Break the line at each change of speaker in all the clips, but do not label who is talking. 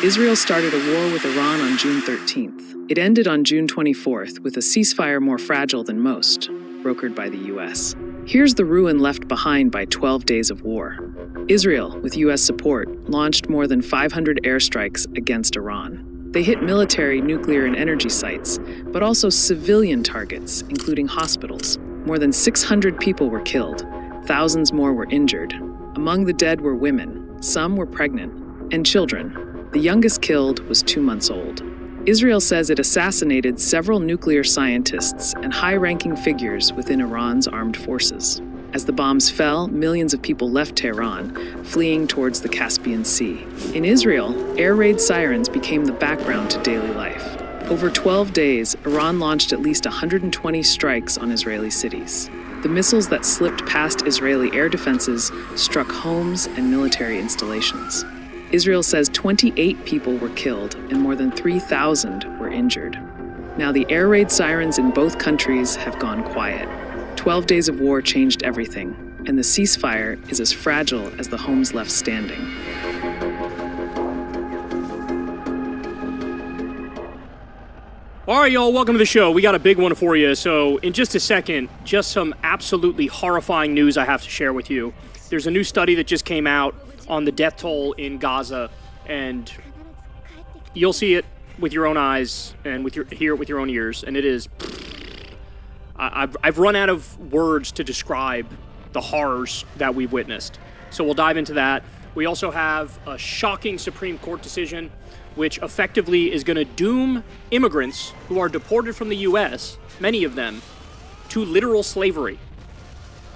Israel started a war with Iran on June 13th. It ended on June 24th with a ceasefire more fragile than most, brokered by the U.S. Here's the ruin left behind by 12 days of war. Israel, with U.S. support, launched more than 500 airstrikes against Iran. They hit military, nuclear, and energy sites, but also civilian targets, including hospitals. More than 600 people were killed. Thousands more were injured. Among the dead were women, some were pregnant, and children. The youngest killed was 2 months old. Israel says it assassinated several nuclear scientists and high-ranking figures within Iran's armed forces. As the bombs fell, millions of people left Tehran, fleeing towards the Caspian Sea. In Israel, air raid sirens became the background to daily life. Over 12 days, Iran launched at least 120 strikes on Israeli cities. The missiles that slipped past Israeli air defenses struck homes and military installations. Israel says 28 people were killed and more than 3,000 were injured. Now the air raid sirens in both countries have gone quiet. 12 days of war changed everything, and the ceasefire is as fragile as the homes left standing.
All right, y'all, welcome to the show. We got a big one for you. So in just a second, just some absolutely horrifying news I have to share with you. There's a new study that just came out on the death toll in Gaza, and you'll see it with your own eyes and hear it with your own ears, and it is... I've run out of words to describe the horrors that we've witnessed. So we'll dive into that. We also have a shocking Supreme Court decision, which effectively is going to doom immigrants who are deported from the U.S., many of them, to literal slavery.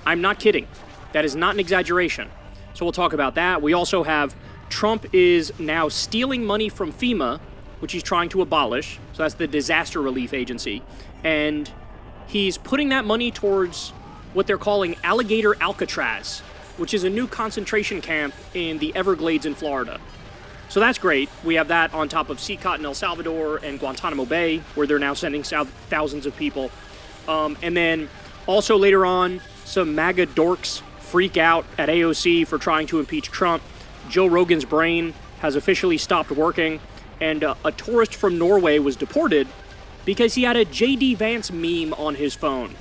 I'm not kidding. That is not an exaggeration. So we'll talk about that. We also have Trump is now stealing money from FEMA, which he's trying to abolish. So that's the disaster relief agency. And he's putting that money towards what they're calling Alligator Alcatraz, which is a new concentration camp in the Everglades in Florida. So that's great. We have that on top of CODEPINK in El Salvador and Guantanamo Bay, where they're now sending thousands of people. And then also later on, some MAGA dorks freak out at AOC for trying to impeach Trump. Joe Rogan's brain has officially stopped working, and a tourist from Norway was deported because he had a J.D. Vance meme on his phone,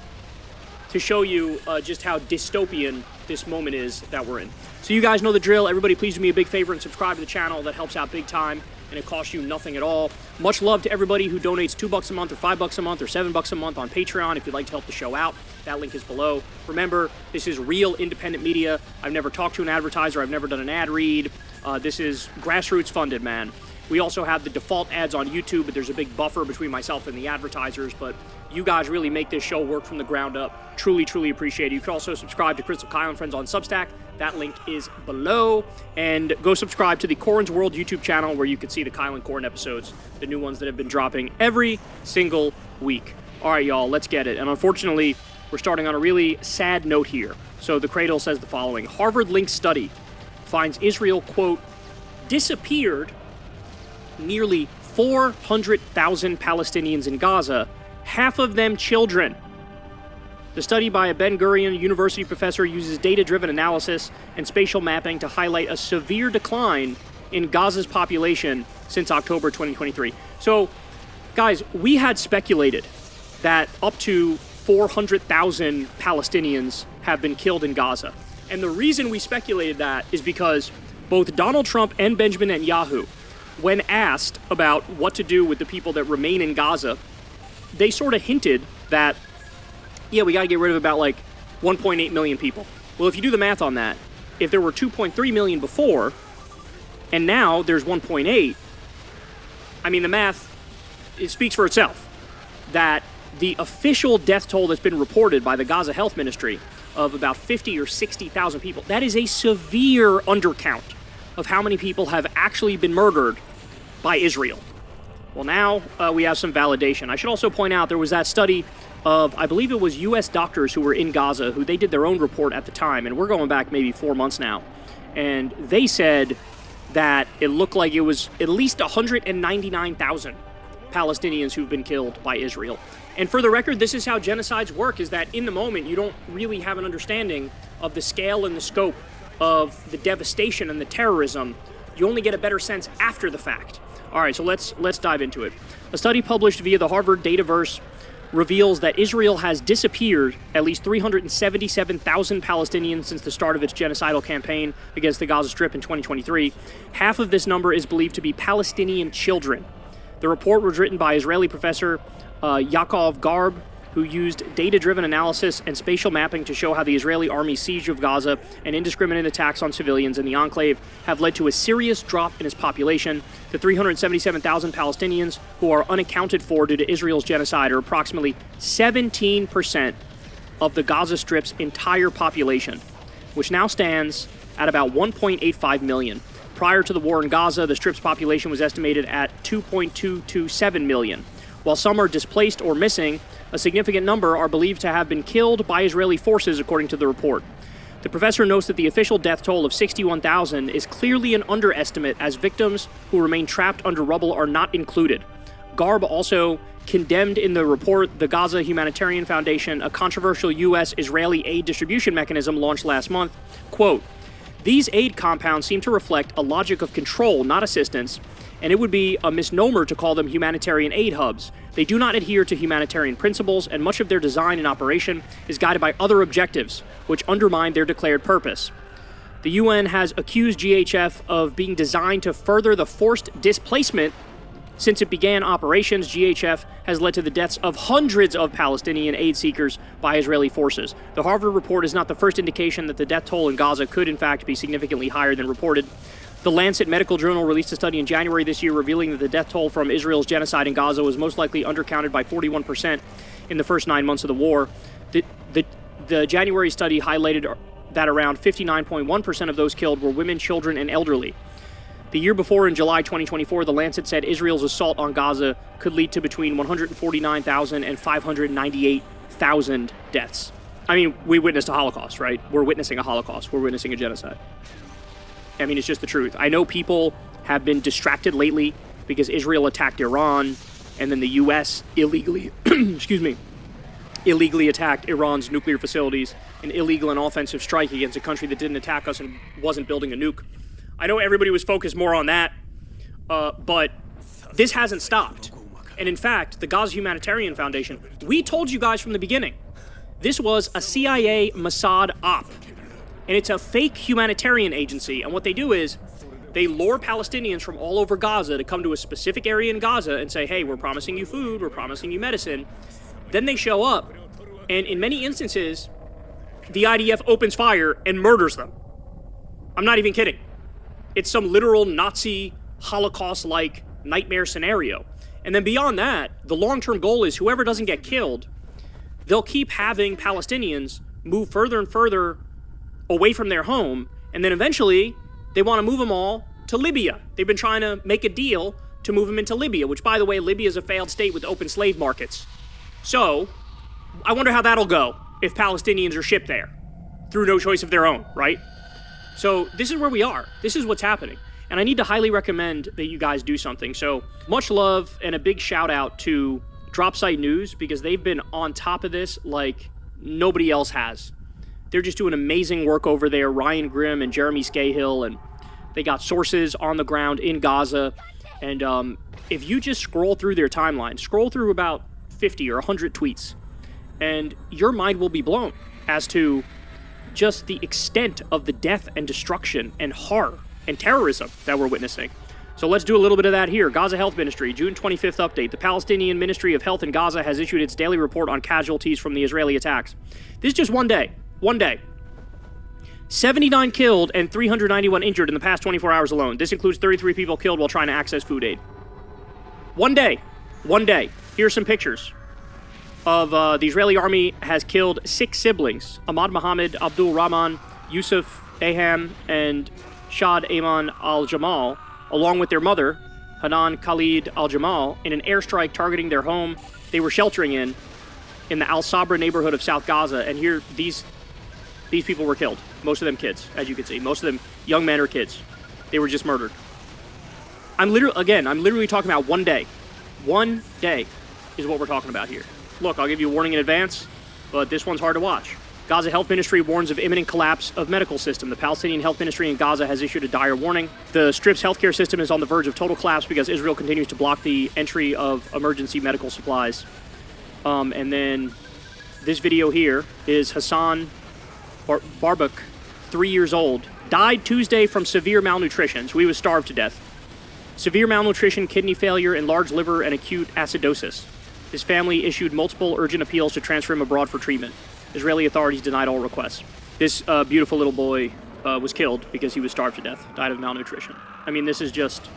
to show you just how dystopian this moment is that we're in. So you guys know the drill. Everybody please do me a big favor and subscribe to the channel. That helps out big time, and it costs you nothing at all. Much love to everybody who donates $2 a month or $5 a month or $7 a month on Patreon if you'd like to help the show out. That link is below. Remember, this is real independent media. I've never talked to an advertiser. I've never done an ad read. This is grassroots funded, man. We also have the default ads on YouTube, but there's a big buffer between myself and the advertisers. But you guys really make this show work from the ground up. Truly, truly appreciate it. You can also subscribe to Crystal Kyle and Friends on Substack. That link is below. And go subscribe to the Corin's World YouTube channel, where you can see the Kyle and Corin episodes, the new ones that have been dropping every single week. All right, y'all, let's get it. And unfortunately, we're starting on a really sad note here. So the Cradle says the following. Harvard-linked study finds Israel, quote, disappeared nearly 400,000 Palestinians in Gaza, half of them children. The study by a Ben Gurion University professor uses data-driven analysis and spatial mapping to highlight a severe decline in Gaza's population since October 2023. So, guys, we had speculated that up to 400,000 Palestinians have been killed in Gaza. And the reason we speculated that is because both Donald Trump and Benjamin Netanyahu, when asked about what to do with the people that remain in Gaza, they sort of hinted that, yeah, we got to get rid of about like 1.8 million people. Well, if you do the math on that, if there were 2.3 million before, and now there's 1.8, I mean, the math, it speaks for itself. That the official death toll that's been reported by the Gaza Health Ministry of about 50 or 60,000 people, that is a severe undercount of how many people have actually been murdered by Israel. Well, now we have some validation. I should also point out there was that study of, I believe it was U.S. doctors who were in Gaza, who they did their own report at the time, and we're going back maybe 4 months now. And they said that it looked like it was at least 199,000 Palestinians who've been killed by Israel. And for the record, this is how genocides work, is that in the moment you don't really have an understanding of the scale and the scope of the devastation and the terrorism You only get a better sense after the fact. All right, so let's dive into it. A study published via the Harvard Dataverse reveals that Israel has disappeared at least 377,000 Palestinians since the start of its genocidal campaign against the Gaza Strip in 2023. Half of this number is believed to be Palestinian children. The report was written by Israeli professor Yaakov Garb, who used data-driven analysis and spatial mapping to show how the Israeli army's siege of Gaza and indiscriminate attacks on civilians in the enclave have led to a serious drop in its population. The 377,000 Palestinians who are unaccounted for due to Israel's genocide are approximately 17% of the Gaza Strip's entire population, which now stands at about 1.85 million. Prior to the war in Gaza, the Strip's population was estimated at 2.227 million. While some are displaced or missing, a significant number are believed to have been killed by Israeli forces, according to the report. The professor notes that the official death toll of 61,000 is clearly an underestimate, as victims who remain trapped under rubble are not included. Garb also condemned in the report the Gaza Humanitarian Foundation, a controversial U.S.-Israeli aid distribution mechanism launched last month. Quote, "These aid compounds seem to reflect a logic of control, not assistance, and it would be a misnomer to call them humanitarian aid hubs. They do not adhere to humanitarian principles, and much of their design and operation is guided by other objectives, which undermine their declared purpose." The UN has accused GHF of being designed to further the forced displacement. Since it began operations, GHF has led to the deaths of hundreds of Palestinian aid seekers by Israeli forces. The Harvard report is not the first indication that the death toll in Gaza could in fact be significantly higher than reported. The Lancet Medical Journal released a study in January this year revealing that the death toll from Israel's genocide in Gaza was most likely undercounted by 41% in the first 9 months of the war. The January study highlighted that around 59.1% of those killed were women, children, and elderly. The year before, in July 2024, the Lancet said Israel's assault on Gaza could lead to between 149,000 and 598,000 deaths. I mean, we witnessed a Holocaust, right? We're witnessing a Holocaust. We're witnessing a genocide. I mean, it's just the truth. I know people have been distracted lately because Israel attacked Iran, and then the U.S. illegally, illegally attacked Iran's nuclear facilities, an illegal and offensive strike against a country that didn't attack us and wasn't building a nuke. I know everybody was focused more on that, but this hasn't stopped. And in fact, the Gaza Humanitarian Foundation, we told you guys from the beginning, this was a CIA Mossad op. And it's a fake humanitarian agency. And what they do is they lure Palestinians from all over Gaza to come to a specific area in Gaza and say, hey, we're promising you food, we're promising you medicine. Then they show up, and in many instances, the IDF opens fire and murders them. I'm not even kidding. It's some literal Nazi Holocaust-like nightmare scenario. And then beyond that, the long-term goal is whoever doesn't get killed, they'll keep having Palestinians move further and further away from their home, and then eventually they want to move them all to Libya. They've been trying to make a deal to move them into Libya, which, by the way, Libya is a failed state with open slave markets. So I wonder how that'll go if Palestinians are shipped there through no choice of their own, right? So this is where we are. This is what's happening. And I need to highly recommend that you guys do something. So much love and a big shout out to Dropsite News, because they've been on top of this like nobody else has. They're just doing amazing work over there. Ryan Grimm and Jeremy Scahill, and they got sources on the ground in Gaza. And if you just scroll through their timeline, scroll through about 50 or 100 tweets, and your mind will be blown as to just the extent of the death and destruction and horror and terrorism that we're witnessing. So let's do a little bit of that here. Gaza Health Ministry, June 25th update. The Palestinian Ministry of Health in Gaza has issued its daily report on casualties from the Israeli attacks. This is just one day. 79 killed and 391 injured in the past 24 hours alone. This includes 33 people killed while trying to access food aid. One day. Here's some pictures of the Israeli army has killed 6 siblings: Ahmad Mohammad, Abdul Rahman, Yusuf Aham, and Shad Ayman al-Jamal, along with their mother, Hanan Khalid al-Jamal, in an airstrike targeting their home they were sheltering in the Al-Sabra neighborhood of South Gaza. And here, these people were killed. Most of them kids, as you can see. Most of them young men or kids. They were just murdered. I'm literally talking about one day. One day is what we're talking about here. Look, I'll give you a warning in advance, but this one's hard to watch. Gaza Health Ministry warns of imminent collapse of medical system. The Palestinian Health Ministry in Gaza has issued a dire warning. The Strip's healthcare system is on the verge of total collapse because Israel continues to block the entry of emergency medical supplies. And then this video here is Hassan Barbuk, 3 years old, died Tuesday from severe malnutrition, so he was starved to death. Severe malnutrition, kidney failure, enlarged liver, and acute acidosis. His family issued multiple urgent appeals to transfer him abroad for treatment. Israeli authorities denied all requests. This beautiful little boy was killed because he was starved to death, died of malnutrition. I mean, this is just...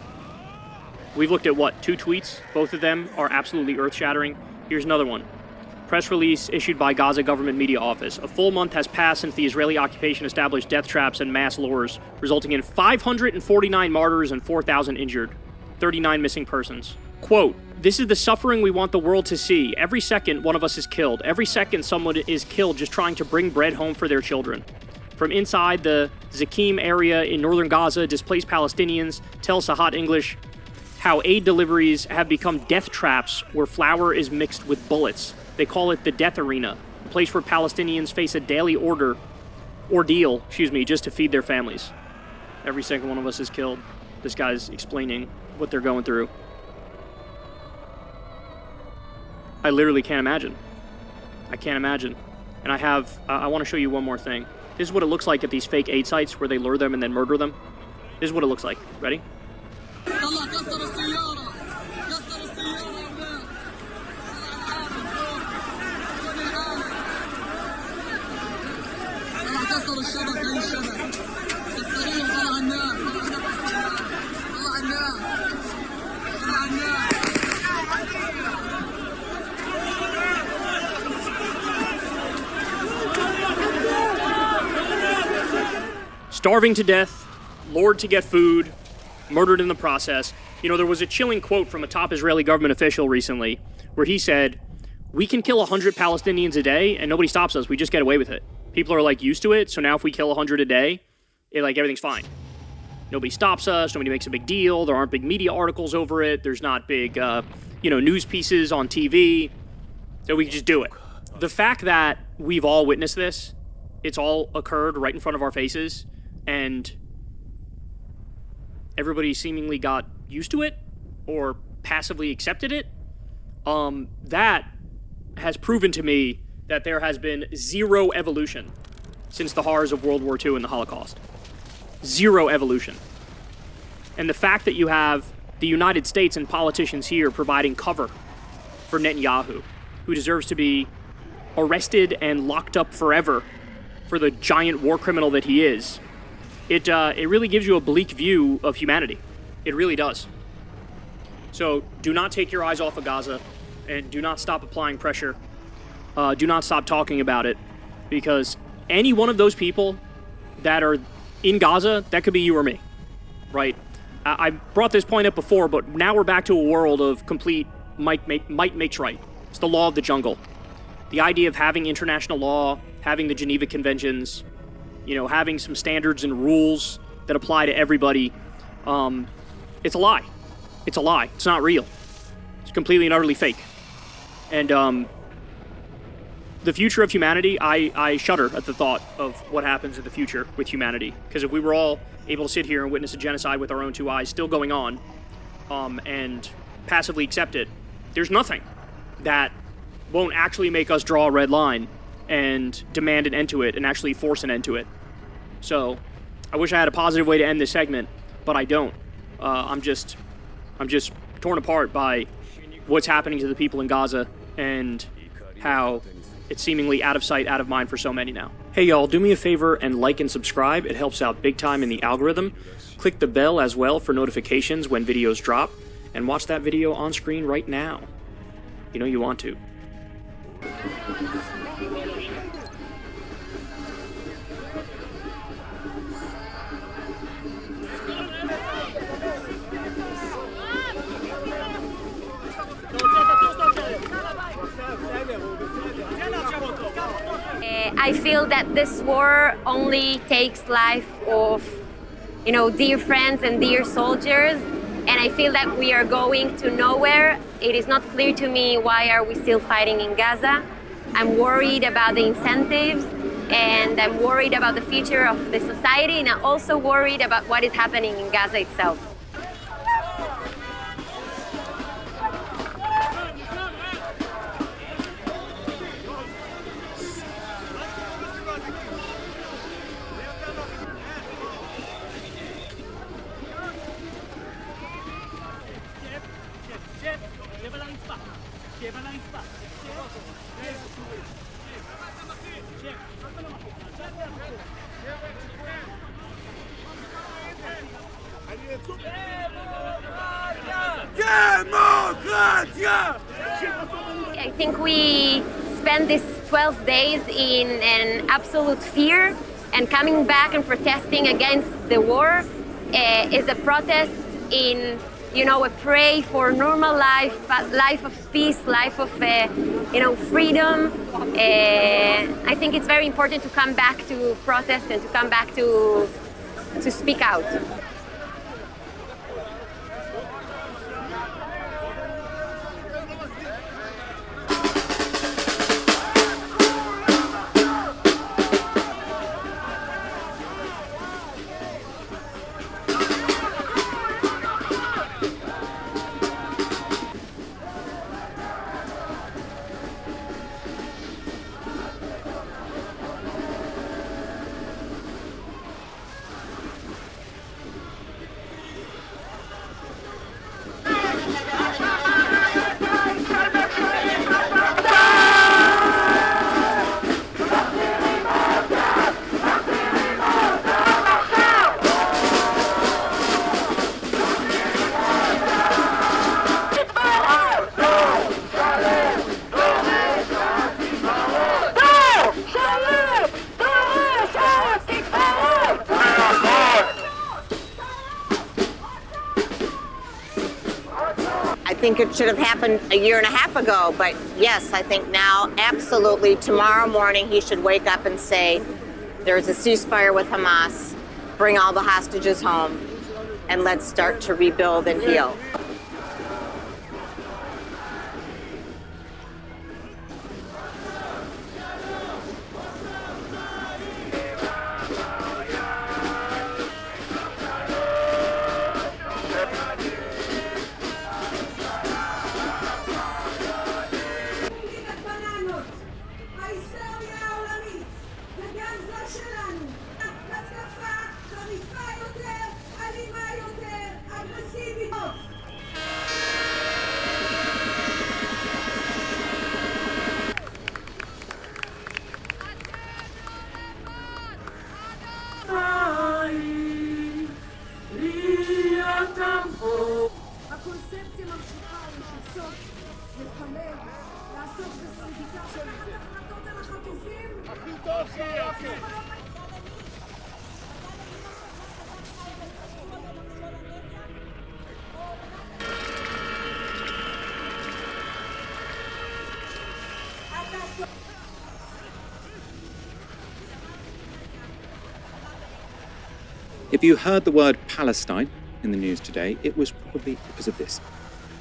We've looked at, what, 2 tweets? Both of them are absolutely earth-shattering. Here's another one. Press release issued by Gaza Government Media Office. A full month has passed since the Israeli occupation established death traps and mass lures, resulting in 549 martyrs and 4,000 injured, 39 missing persons. Quote, "This is the suffering we want the world to see. Every second, one of us is killed. Every second, someone is killed just trying to bring bread home for their children." From inside the Zakim area in northern Gaza, displaced Palestinians tell Sahat English how aid deliveries have become death traps where flour is mixed with bullets. They call it the death arena, a place where Palestinians face a daily ordeal, just to feed their families. Every second one of us is killed. This guy's explaining what they're going through. I literally can't imagine. I can't imagine. And I want to show you one more thing. This is what it looks like at these fake aid sites where they lure them and then murder them. This is what it looks like. Ready? Starving to death, lured to get food, murdered in the process. You know, there was a chilling quote from a top Israeli government official recently where he said, "We can kill 100 Palestinians a day and nobody stops us. We just get away with it. People are like used to it. So now if we kill 100 a day, everything's fine. Nobody stops us. Nobody makes a big deal. There aren't big media articles over it. There's not big, news pieces on TV. So we can just do it." The fact that we've all witnessed this, it's all occurred right in front of our faces, and everybody seemingly got used to it or passively accepted it, that has proven to me that there has been zero evolution since the horrors of World War II and the Holocaust. Zero evolution. And the fact that you have the United States and politicians here providing cover for Netanyahu, who deserves to be arrested and locked up forever for the giant war criminal that he is, it really gives you a bleak view of humanity. It really does. So do not take your eyes off of Gaza, and do not stop applying pressure. Do not stop talking about it, because any one of those people that are in Gaza, that could be you or me, right? I brought this point up before, but now we're back to a world of complete might makes right. It's the law of the jungle. The idea of having international law, having the Geneva Conventions, having some standards and rules that apply to everybody, it's a lie. It's a lie. It's not real. It's completely and utterly fake. And the future of humanity, I shudder at the thought of what happens in the future with humanity. Because if we were all able to sit here and witness a genocide with our own 2 eyes still going on, and passively accept it, there's nothing that won't actually make us draw a red line and demand an end to it and actually force an end to it. So I wish I had a positive way to end this segment, but I don't. I'm just torn apart by what's happening to the people in Gaza and how it's seemingly out of sight, out of mind for so many now. Hey y'all, do me a favor and like and subscribe. It helps out big time in the algorithm. Click the bell as well for notifications when videos drop, and watch that video on screen right now. You know you want to.
I feel that this war only takes life of, dear friends and dear soldiers, and I feel that we are going to nowhere. It is not clear to me why are we still fighting in Gaza. I'm worried about the incentives. and I'm worried about the future of the society, and I'm also worried about what is happening in Gaza itself. I think we spent these 12 days in an absolute fear, and coming back and protesting against the war is a protest in, a pray for normal life, life of peace, life of, freedom. I think it's very important to come back to protest and to come back to speak out.
I think it should have happened a year and a half ago, but yes, I think now, absolutely, tomorrow morning he should wake up and say, there's a ceasefire with Hamas, bring all the hostages home, and let's start to rebuild and heal.
If you heard the word Palestine in the news today, it was probably because of this.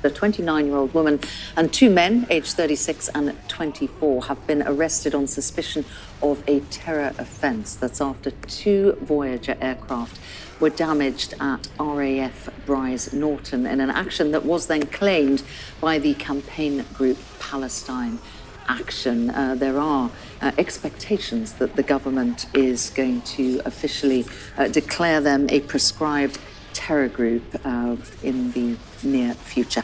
A 29-year-old woman and two men, aged 36 and 24, have been arrested on suspicion of a terror offence. That's after two Voyager aircraft were damaged at RAF Brize Norton in an action that was then claimed by the campaign group Palestine Action. There are expectations that the government is going to officially declare them a prescribed terror group in the near future.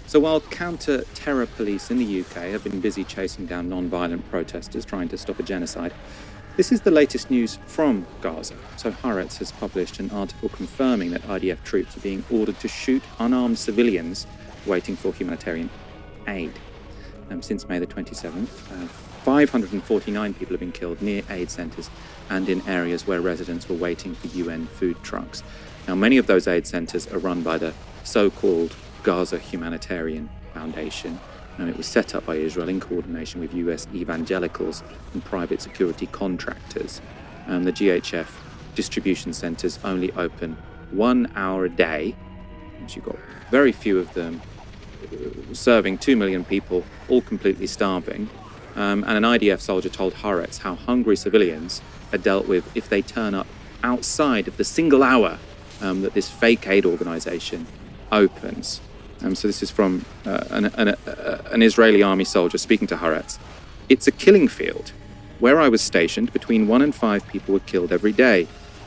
So while counter-terror police in the UK have been busy chasing down non-violent protesters trying to stop a genocide, this is the latest news from Gaza. So Haaretz has published an article confirming that IDF troops are being ordered to shoot unarmed civilians waiting for humanitarian aid. Since May the 27th, 549 people have been killed near aid centres and in areas where residents were waiting for UN food trucks. Now, many of those aid centres are run by the so-called Gaza Humanitarian Foundation. It was set up by Israel in coordination with US evangelicals and private security contractors. The GHF distribution centres only open 1 hour a day. You've got very few of them serving 2 million people, all completely starving. And an IDF soldier told Haaretz how hungry civilians are dealt with if they turn up outside of the single hour that this fake aid organization opens. So this is from an Israeli army soldier speaking to Haaretz. It's a killing field. Where I was stationed, between 1 and 5 people were killed every day.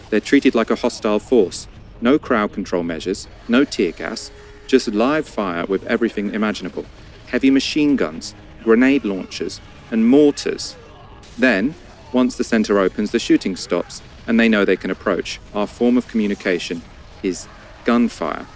They're treated like a hostile force. No crowd control measures, no tear gas, just live fire with everything imaginable. Heavy machine guns, grenade launchers, and mortars. Then, once the center opens, the shooting stops, and they know they can approach. Our form of communication is gunfire.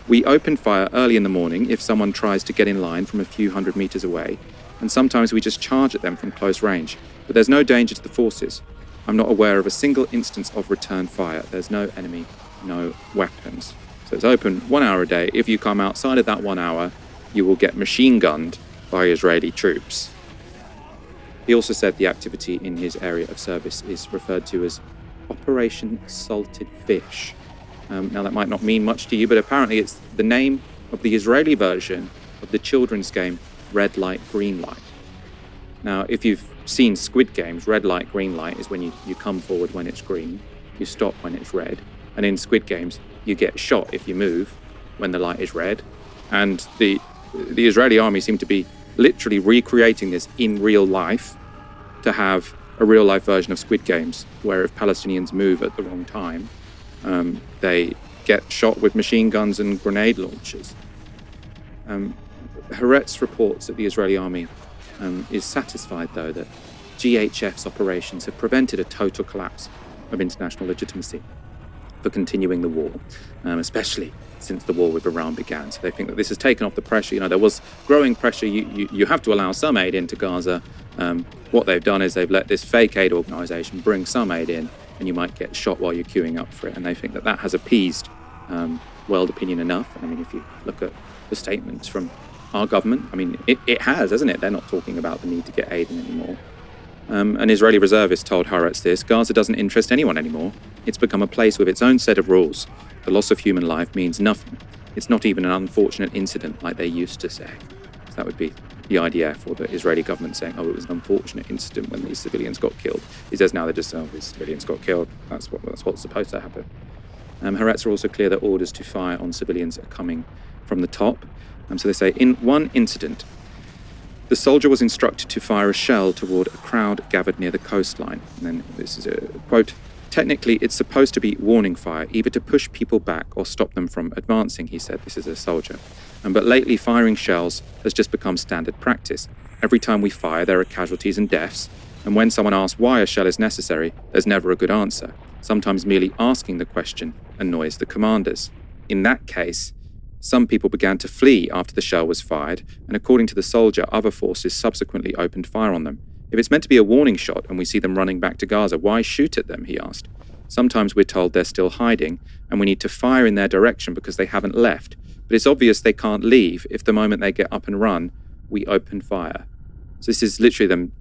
We open fire early in the morning if someone tries to get in line from a few hundred meters away, and sometimes we just charge at them from close range. But there's no danger to the forces. I'm not aware of a single instance of return fire. There's no enemy, no weapons. So it's open 1 hour a day. If you come outside of that 1 hour, you will get machine gunned by Israeli troops. He also said the activity in his area of service is referred to as Operation Salted Fish. Now that might not mean much to you, but apparently it's the name of the Israeli version of the children's game Red Light, Green Light. Now, if you've seen Squid Games, red light, green light is when you come forward when it's green, you stop when it's red. And in Squid Games, you get shot if you move when the light is red. And the Israeli army seem to be literally recreating this in real life to have a real life version of Squid Games, where if Palestinians move at the wrong time, they get shot with machine guns and grenade launchers. Haaretz reports that the Israeli army is satisfied, though, that GHF's operations have prevented a total collapse of international legitimacy for continuing the war, especially since the war with Iran began. So they think that this has taken off the pressure. You know, there was growing pressure. You have to allow some aid into Gaza. What they've done is they've let this fake aid organization bring some aid in, and you might get shot while you're queuing up for it. And they think that that has appeased world opinion enough. I mean, if you look at the statements from our government, I mean, it has, hasn't it? They're not talking about the need to get aid in anymore. An Israeli reservist told Haaretz this: Gaza doesn't interest anyone anymore. It's become a place with its own set of rules. The loss of human life means nothing. It's not even an unfortunate incident like they used to say. So that would be the IDF or the Israeli government saying, oh, it was an unfortunate incident when these civilians got killed. He says now they're just, oh, these civilians got killed. That's what's supposed to happen. Haaretz are also clear that orders to fire on civilians are coming from the top. So they say, in one incident, the soldier was instructed to fire a shell toward a crowd gathered near the coastline. And then this is a quote: technically, it's supposed to be warning fire, either to push people back or stop them from advancing, he said. This is a soldier. But lately, firing shells has just become standard practice. Every time we fire, there are casualties and deaths. And when someone asks why a shell is necessary, there's never a good answer. Sometimes merely asking the question annoys the commanders. In that case, some people began to flee after the shell was fired, and according to the soldier, other forces subsequently opened fire on them. If it's meant to be a warning shot and we see them running back to Gaza, why shoot at them, he asked. Sometimes we're told they're still hiding, and we need to fire in their direction because they haven't left. But it's obvious they can't leave if the moment they get up and run, we open fire. So this is literally them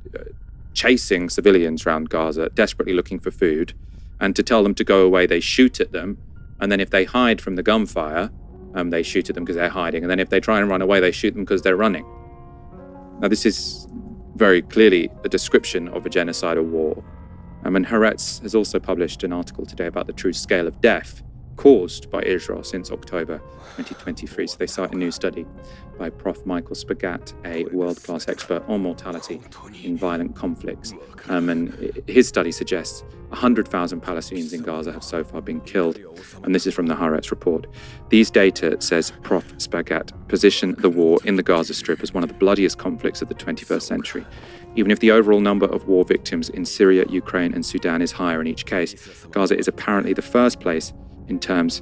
chasing civilians around Gaza, desperately looking for food, and to tell them to go away, they shoot at them, and then if they hide from the gunfire, they shoot at them because they're hiding. And then if they try and run away, they shoot them because they're running. Now, this is very clearly a description of a genocidal war. And Haaretz has also published an article today about the true scale of death caused by Israel since October 2023. So they cite a new study by Prof. Michael Spagat, a world-class expert on mortality in violent conflicts. And his study suggests 100,000 Palestinians in Gaza have so far been killed. And this is from the Haaretz report. These data, says Prof. Spagat, position the war in the Gaza Strip as one of the bloodiest conflicts of the 21st century. Even if the overall number of war victims in Syria, Ukraine, and Sudan is higher in each case, Gaza is apparently the first place in terms,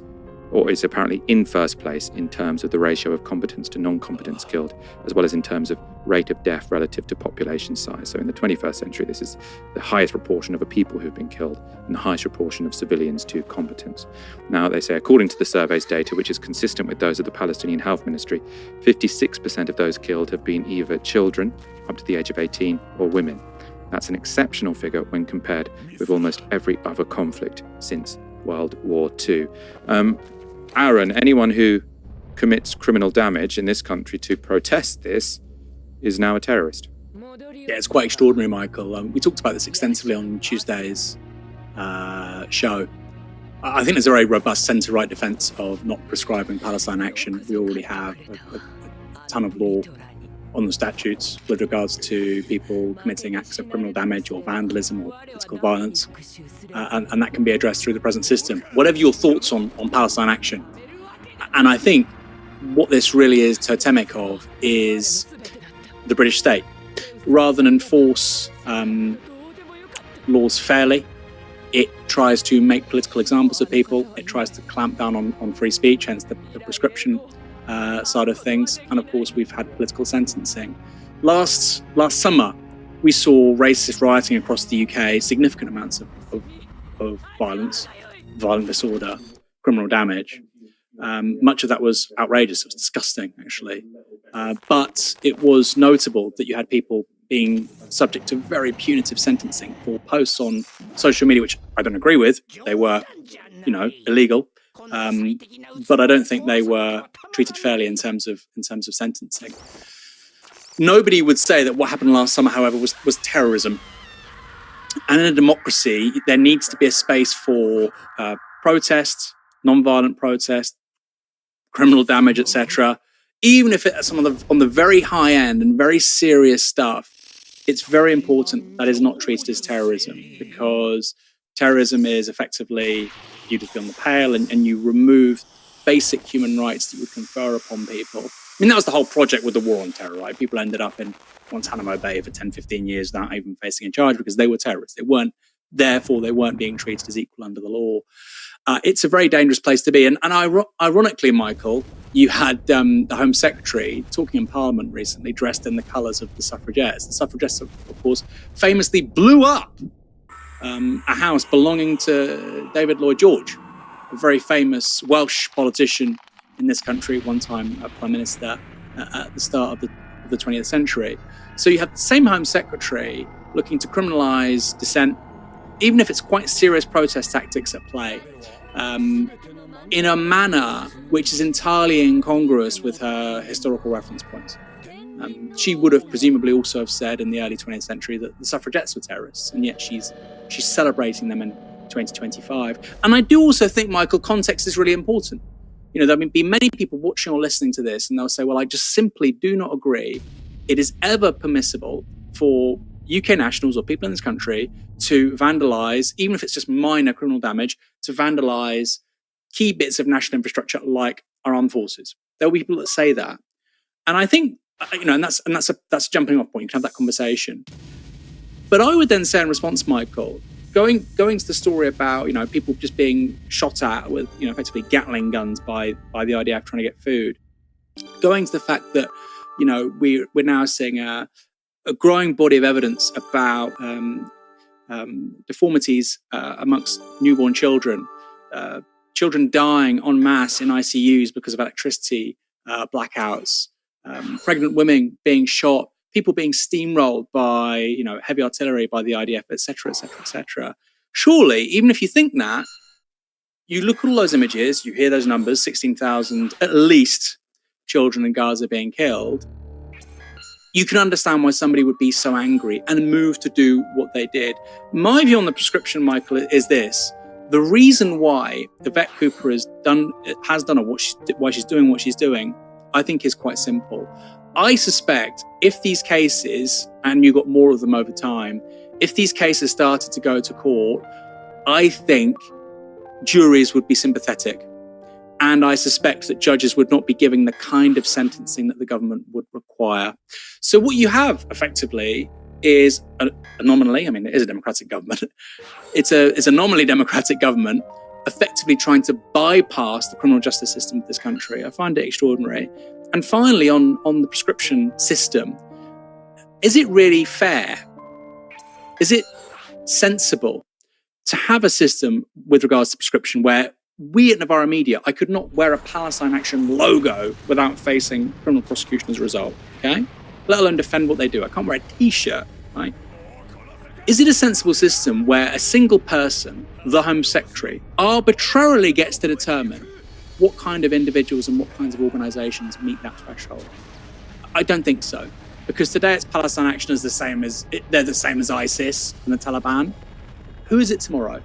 or is apparently in first place in terms of the ratio of combatants to non-combatants killed, as well as in terms of rate of death relative to population size. So in the 21st century, this is the highest proportion of a people who've been killed and the highest proportion of civilians to combatants. Now, they say, according to the survey's data, which is consistent with those of the Palestinian Health Ministry, 56% of those killed have been either children up to the age of 18 or women. That's an exceptional figure when compared with almost every other conflict since World War II. Aaron, anyone who commits criminal damage in this country to protest this is now a terrorist.
Yeah, it's quite extraordinary, Michael. We talked about this extensively on Tuesday's show. I think there's a very robust centre-right defence of not prescribing Palestine action. We already have a ton of law on the statutes with regards to people committing acts of criminal damage or vandalism or political violence, and that can be addressed through the present system. Whatever your thoughts on Palestine action, and I think what this really is totemic of is the British state. Rather than enforce laws fairly, it tries to make political examples of people. It tries to clamp down on free speech, hence the prescription side of things. And of course, we've had political sentencing. Last summer, we saw racist rioting across the UK, significant amounts of violence, violent disorder, criminal damage. Much of that was outrageous. It was disgusting, actually. But it was notable that you had people being subject to very punitive sentencing for posts on social media, which I don't agree with. They were, illegal. But I don't think they were treated fairly in terms of sentencing. Nobody would say that what happened last summer, however, was terrorism. And in a democracy, there needs to be a space for protest, non-violent protest, criminal damage, etc. Even if it's on the very high end and very serious stuff, it's very important that is not treated as terrorism, because terrorism is effectively you just be on the pale and you remove basic human rights that you would confer upon people. I mean, that was the whole project with the war on terror, right? People ended up in Guantanamo Bay for 10, 15 years without even facing a charge because they were terrorists. Therefore, they weren't being treated as equal under the law. It's a very dangerous place to be. And ironically, Michael, you had the Home Secretary talking in Parliament recently dressed in the colours of the suffragettes. The suffragettes, of course, famously blew up a house belonging to David Lloyd George, a very famous Welsh politician in this country, one time a Prime Minister at the start of the 20th century. So you have the same Home Secretary looking to criminalise dissent, even if it's quite serious protest tactics at play, in a manner which is entirely incongruous with her historical reference points. She would have presumably also have said in the early 20th century that the suffragettes were terrorists, and yet she's celebrating them in 2025. And I do also think, Michael, context is really important. There'll be many people watching or listening to this, and they'll say, well, I just simply do not agree it is ever permissible for UK nationals or people in this country to vandalise, even if it's just minor criminal damage, to vandalise key bits of national infrastructure like our armed forces. There will be people that say that. And I think, and that's a jumping off point. You can have that conversation. But I would then say in response, Michael, going to the story about, people just being shot at with, effectively Gatling guns by the IDF trying to get food, going to the fact that, we're now seeing a growing body of evidence about deformities amongst newborn children, children dying en masse in ICUs because of electricity blackouts, pregnant women being shot, people being steamrolled by heavy artillery, by the IDF, etc., etc., etc. Surely, even if you think that, you look at all those images, you hear those numbers, 16,000 at least children in Gaza being killed, you can understand why somebody would be so angry and move to do what they did. My view on the prescription, Michael, is this. The reason why Yvette Cooper has done or why she's doing what she's doing, I think is quite simple. I suspect if these cases, and you got more of them over time, if these cases started to go to court, I think juries would be sympathetic. And I suspect that judges would not be giving the kind of sentencing that the government would require. So what you have effectively is a nominally, it is a democratic government. It's a nominally democratic government effectively trying to bypass the criminal justice system of this country. I find it extraordinary. And finally, on the prescription system, is it really fair? Is it sensible to have a system with regards to prescription where we at Novara Media, I could not wear a Palestine Action logo without facing criminal prosecution as a result, okay? Let alone defend what they do. I can't wear a T-shirt, right? Is it a sensible system where a single person, the Home Secretary, arbitrarily gets to determine what kind of individuals and what kinds of organisations meet that threshold? I don't think so. Because today it's Palestine Action is they're the same as ISIS and the Taliban. Who is it tomorrow?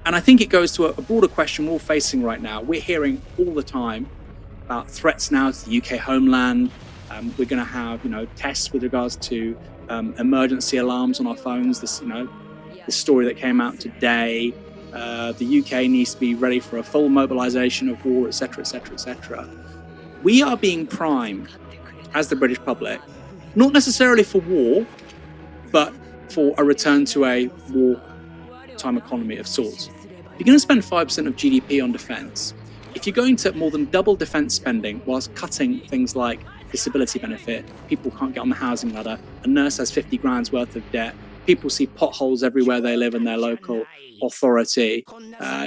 And I think it goes to a broader question we're all facing right now. We're hearing all the time about threats now to the UK homeland. We're going to have, tests with regards to emergency alarms on our phones. This story that came out today. The UK needs to be ready for a full mobilization of war, etc., etc., etc. We are being primed as the British public, not necessarily for war, but for a return to a wartime economy of sorts. If you're going to spend 5% of GDP on defence, if you're going to more than double defence spending whilst cutting things like disability benefit, people can't get on the housing ladder, a nurse has 50 grand's worth of debt, people see potholes everywhere they live in their local authority,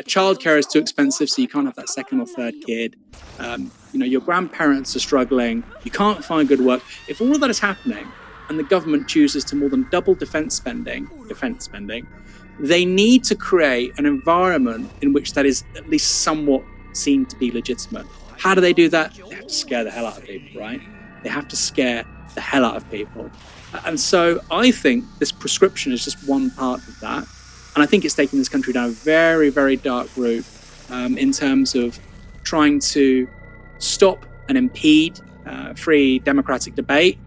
childcare is too expensive so you can't have that second or third kid, your grandparents are struggling, you can't find good work. If all of that is happening and the government chooses to more than double defence spending, they need to create an environment in which that is at least somewhat seen to be legitimate. How do they do that? They have to scare the hell out of people, right? They have to scare the hell out of people. And so I think this prescription is just one part of that. And I think it's taking this country down a very, very dark route in terms of trying to stop and impede free democratic debate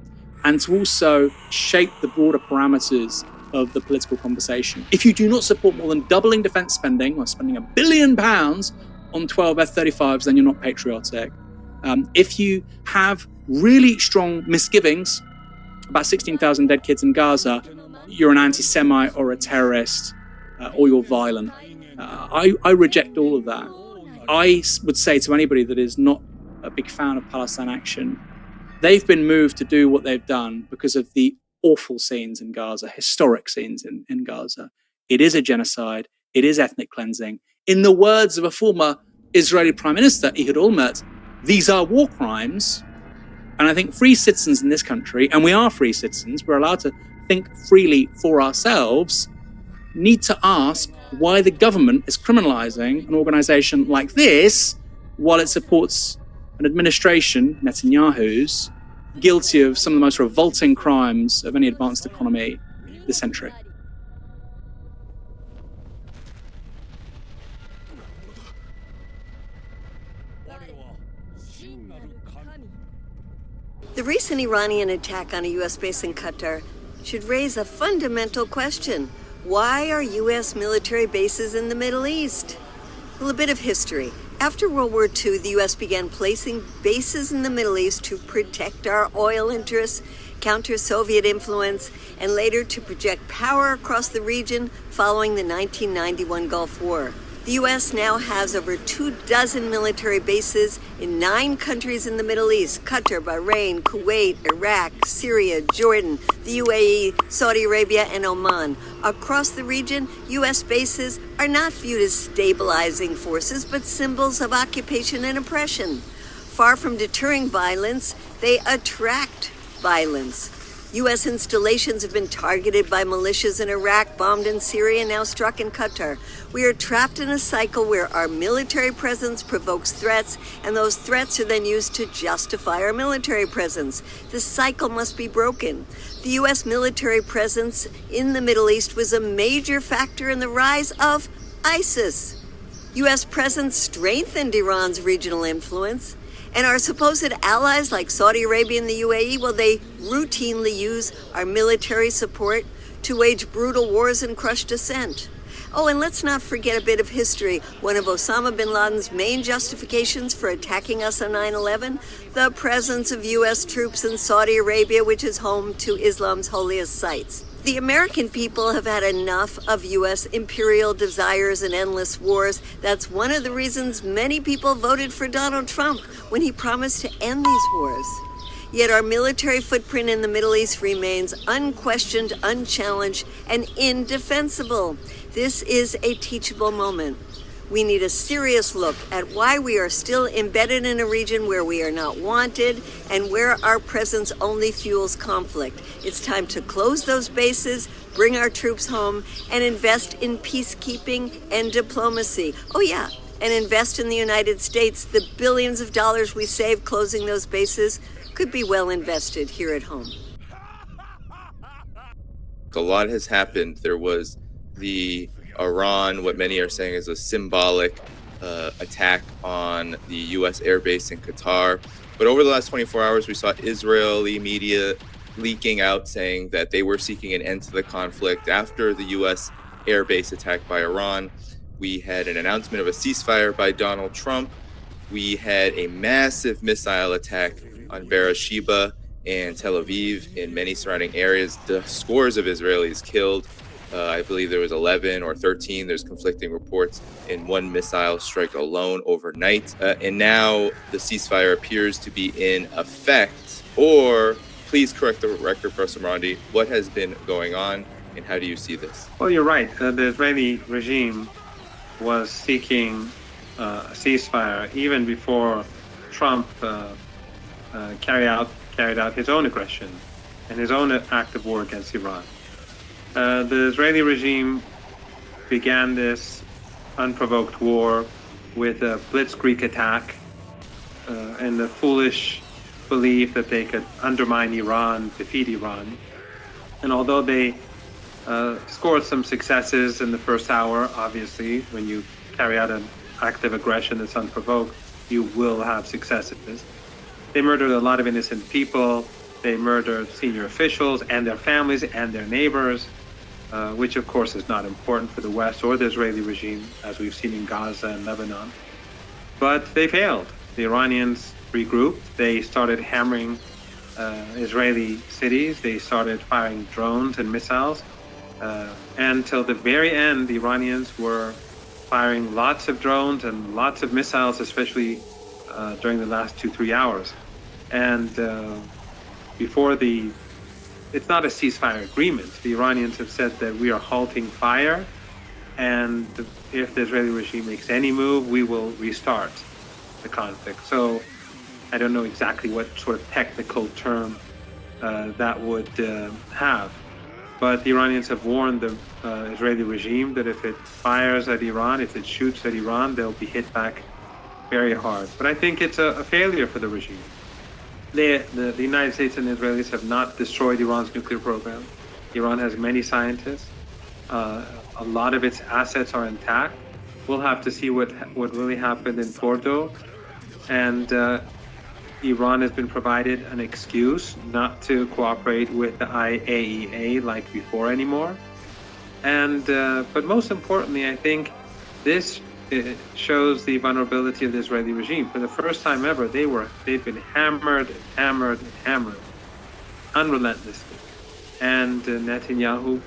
and to also shape the broader parameters of the political conversation. If you do not support more than doubling defence spending or spending £1 billion on 12 F-35s, then you're not patriotic. If you have really strong misgivings about 16,000 dead kids in Gaza, you're an anti-Semite or a terrorist or you're violent. I reject all of that. I would say to anybody that is not a big fan of Palestine Action, they've been moved to do what they've done because of the awful scenes in Gaza, historic scenes in Gaza. It is a genocide. It is ethnic cleansing. In the words of a former Israeli Prime Minister, Ehud Olmert, these are war crimes. And I think free citizens in this country, and we are free citizens, we're allowed to think freely for ourselves, need to ask why the government is criminalizing an organization like this while it supports an administration, Netanyahu's, guilty of some of the most revolting crimes of any advanced economy this century.
The recent Iranian attack on a U.S. base in Qatar should raise a fundamental question. Why are U.S. military bases in the Middle East? Well, a bit of history. After World War II, the U.S. began placing bases in the Middle East to protect our oil interests, counter Soviet influence, and later to project power across the region following the 1991 Gulf War. The U.S. now has over 24 military bases in 9 countries in the Middle East: Qatar, Bahrain, Kuwait, Iraq, Syria, Jordan, the UAE, Saudi Arabia, and Oman. Across the region, U.S. bases are not viewed as stabilizing forces, but symbols of occupation and oppression. Far from deterring violence, they attract violence. U.S. installations have been targeted by militias in Iraq, bombed in Syria, and now struck in Qatar. We are trapped in a cycle where our military presence provokes threats, and those threats are then used to justify our military presence. This cycle must be broken. The U.S. military presence in the Middle East was a major factor in the rise of ISIS. U.S. presence strengthened Iran's regional influence. And our supposed allies like Saudi Arabia and the UAE, well, they routinely use our military support to wage brutal wars and crush dissent. Oh, and let's not forget a bit of history. One of Osama bin Laden's main justifications for attacking us on 9/11, the presence of U.S. troops in Saudi Arabia, which is home to Islam's holiest sites. The American people have had enough of U.S. imperial desires and endless wars. That's one of the reasons many people voted for Donald Trump when he promised to end these wars. Yet our military footprint in the Middle East remains unquestioned, unchallenged, and indefensible. This is a teachable moment. We need a serious look at why we are still embedded in a region where we are not wanted and where our presence only fuels conflict. It's time to close those bases, bring our troops home, and invest in peacekeeping and diplomacy. Oh yeah, and invest in the United States. The billions of dollars we save closing those bases could be well invested here at home.
A lot has happened. There was the Iran, what many are saying is a symbolic attack on the U.S. airbase in Qatar. But over the last 24 hours, we saw Israeli media leaking out saying that they were seeking an end to the conflict after the U.S. airbase attack by Iran. We had an announcement of a ceasefire by Donald Trump. We had a massive missile attack on Beersheba and Tel Aviv in many surrounding areas. The scores of Israelis killed. I believe there was 11 or 13. There's conflicting reports in one missile strike alone overnight. And now the ceasefire appears to be in effect. Or, please correct the record, Professor Marandi, what has been going on and how do you see this?
Well, you're right. The Israeli regime was seeking a ceasefire even before Trump carried out his own aggression and his own act of war against Iran. The Israeli regime began this unprovoked war with a blitzkrieg attack and the foolish belief that they could undermine Iran, defeat Iran. And although they scored some successes in the first hour, obviously, when you carry out an act of aggression that's unprovoked, you will have successes. They murdered a lot of innocent people. They murdered senior officials and their families and their neighbors, which of course is not important for the West or the Israeli regime, as we've seen in Gaza and Lebanon. But they failed. The Iranians regrouped. They started hammering Israeli cities. They started firing drones and missiles. And till the very end, the Iranians were firing lots of drones and lots of missiles, especially during the last 2-3 hours. And before it's not a ceasefire agreement. The Iranians have said that we are halting fire, and if the Israeli regime makes any move, we will restart the conflict. So I don't know exactly what sort of technical term that would have. But the Iranians have warned the Israeli regime that if it fires at Iran, if it shoots at Iran, they'll be hit back very hard. But I think it's a failure for the regime. The United States and the Israelis have not destroyed Iran's nuclear program. Iran has many scientists. A lot of its assets are intact. We'll have to see what really happened in Fordo. And Iran has been provided an excuse not to cooperate with the IAEA like before anymore. And but most importantly, I think this shows the vulnerability of the Israeli regime. For the first time ever, they've been hammered, unrelentlessly. And Netanyahu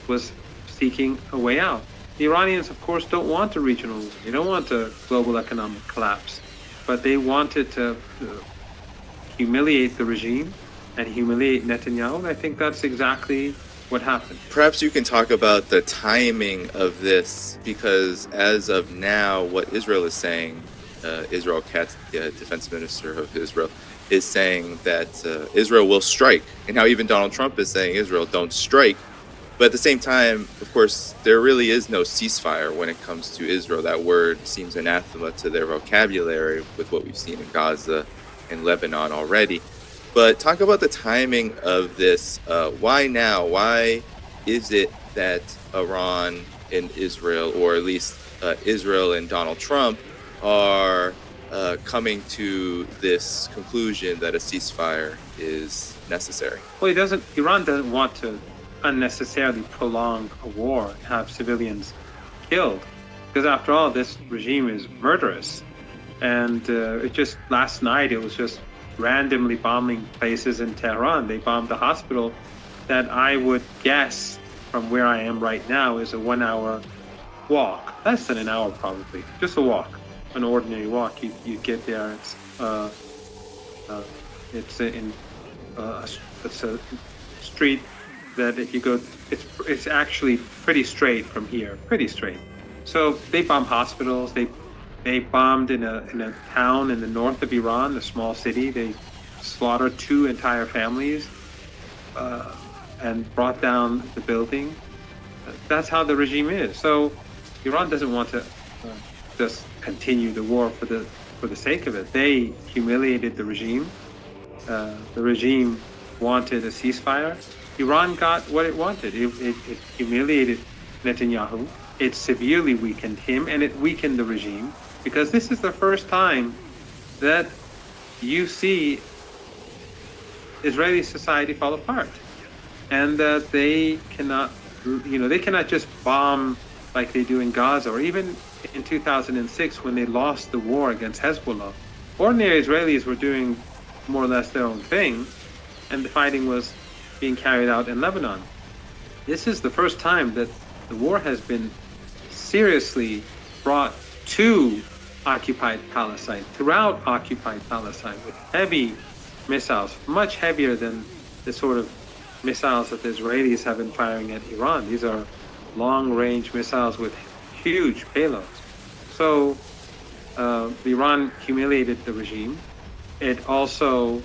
was seeking a way out. The Iranians, of course, don't want a regional war. They don't want a global economic collapse. But they wanted to humiliate the regime and humiliate Netanyahu. And I think that's exactly what happened.
Perhaps you can talk about the timing of this, because as of now, what Israel is saying, Israel Katz, the defense minister of Israel, is saying that Israel will strike. And now even Donald Trump is saying Israel don't strike. But at the same time, of course, there really is no ceasefire when it comes to Israel. That word seems anathema to their vocabulary with what we've seen in Gaza and Lebanon already. But talk about the timing of this. Why now? Why is it that Iran and Israel, or at least Israel and Donald Trump, are coming to this conclusion that a ceasefire is necessary?
Well, Iran doesn't want to unnecessarily prolong a war and have civilians killed, because after all, this regime is murderous. And last night, it was just randomly bombing places in Tehran. They bombed a hospital that I would guess from where I am right now is a 1-hour walk. Less than an hour, probably. Just a walk, an ordinary walk. You get there. It's a street that if you go, it's actually pretty straight from here, pretty straight. So they bomb hospitals. They bombed in a town in the north of Iran, a small city. They slaughtered 2 entire families and brought down the building. That's how the regime is. So Iran doesn't want to just continue the war for the sake of it. They humiliated the regime. The regime wanted a ceasefire, Iran got what it wanted. It humiliated Netanyahu. It severely weakened him, and it weakened the regime, because this is the first time that you see Israeli society fall apart, and that they cannot, they cannot just bomb like they do in Gaza, or even in 2006 when they lost the war against Hezbollah. Ordinary Israelis were doing more or less their own thing, and the fighting was being carried out in Lebanon. This is the first time that the war has been seriously brought to occupied Palestine, throughout occupied Palestine, with heavy missiles, much heavier than the sort of missiles that the Israelis have been firing at Iran. These are long-range missiles with huge payloads. So Iran humiliated the regime. It also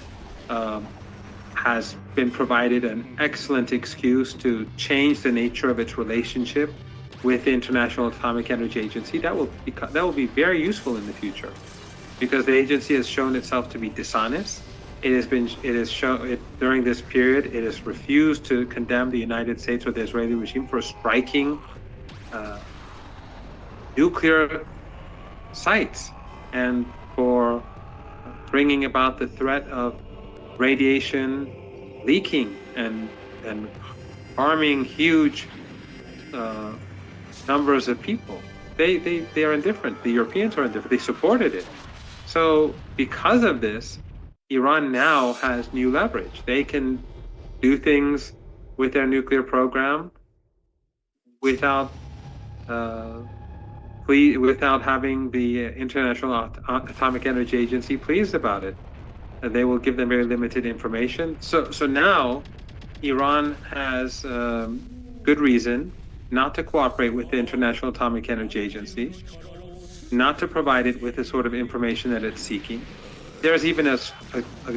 has been provided an excellent excuse to change the nature of its relationship with the International Atomic Energy Agency. That will be very useful in the future, because the agency has shown itself to be dishonest. During this period, it has refused to condemn the United States or the Israeli regime for striking nuclear sites and for bringing about the threat of radiation leaking and harming huge numbers of people. They are indifferent. The Europeans are indifferent. They supported it. So because of this, Iran now has new leverage. They can do things with their nuclear program without having the International Atomic Energy Agency pleased about it. They will give them very limited information. So now Iran has good reason not to cooperate with the International Atomic Energy Agency, not to provide it with the sort of information that it's seeking. There's even a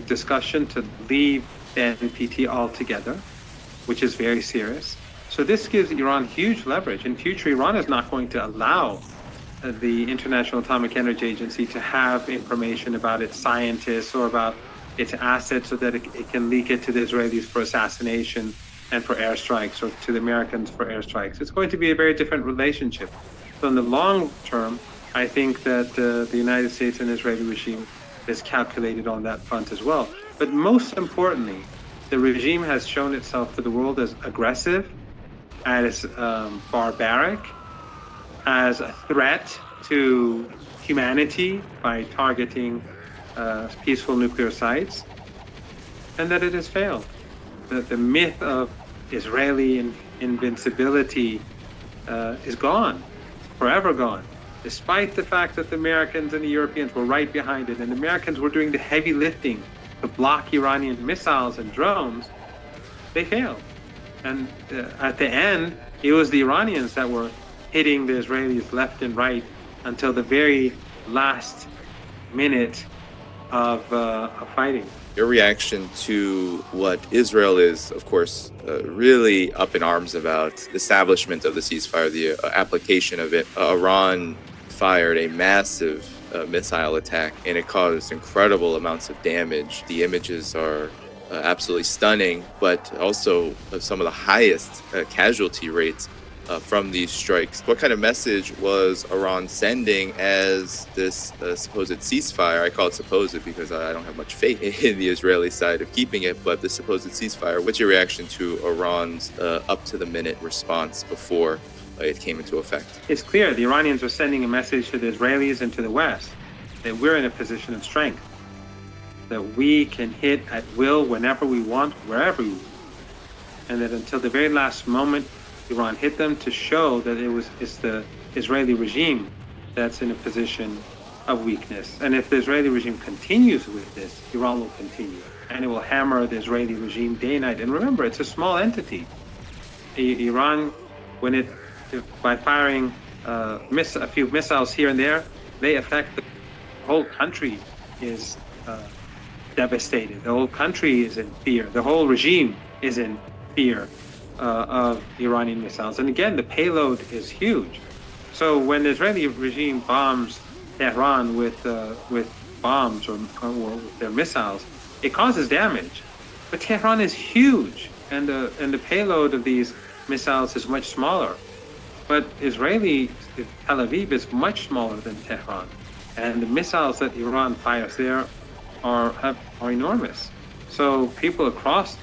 discussion to leave the NPT altogether, which is very serious. So this gives Iran huge leverage. In future, Iran is not going to allow the International Atomic Energy Agency to have information about its scientists or about its assets so that it can leak it to the Israelis for assassination and for airstrikes, or to the Americans for airstrikes. It's going to be a very different relationship. So in the long term, I think that the United States and Israeli regime is calculated on that front as well. But most importantly, the regime has shown itself to the world as aggressive, as barbaric, as a threat to humanity by targeting peaceful nuclear sites, and that it has failed. The myth of Israeli invincibility is gone, forever gone. Despite the fact that the Americans and the Europeans were right behind it, and the Americans were doing the heavy lifting to block Iranian missiles and drones, they failed. And at the end, it was the Iranians that were hitting the Israelis left and right until the very last minute of fighting.
Your reaction to what Israel is, of course, really up in arms about, the establishment of the ceasefire, the application of it. Iran fired a massive missile attack, and it caused incredible amounts of damage. The images are absolutely stunning, but also some of the highest casualty rates from these strikes. What kind of message was Iran sending as this supposed ceasefire? I call it supposed because I don't have much faith in the Israeli side of keeping it, but the supposed ceasefire. What's your reaction to Iran's up-to-the-minute response before it came into effect?
It's clear the Iranians are sending a message to the Israelis and to the West that we're in a position of strength, that we can hit at will whenever we want, wherever we want, and that until the very last moment, Iran hit them to show that it's the Israeli regime that's in a position of weakness. And if the Israeli regime continues with this, Iran will continue, and it will hammer the Israeli regime day and night. And remember, it's a small entity. Iran, by firing a few missiles here and there, they affect the whole country is devastated. The whole country is in fear. The whole regime is in fear of Iranian missiles. And again, the payload is huge. So when the Israeli regime bombs Tehran with bombs or with their missiles, it causes damage. But Tehran is huge. and the payload of these missiles is much smaller. But Israeli Tel Aviv is much smaller than Tehran, and the missiles that Iran fires there are enormous. So people across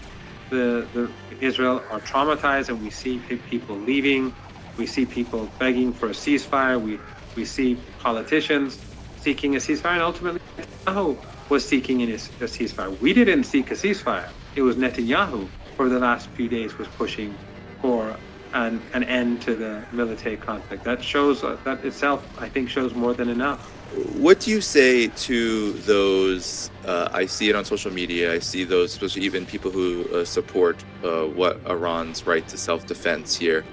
the Israel are traumatized, and we see people leaving. We see people begging for a ceasefire. We see politicians seeking a ceasefire, and ultimately Netanyahu was seeking a ceasefire. We didn't seek a ceasefire. It was Netanyahu for the last few days was pushing for an end to the military conflict. That shows, that itself, I think, shows more than enough.
What do you say to those? I see it on social media. I see those, especially even people who support what Iran's right to self-defense here.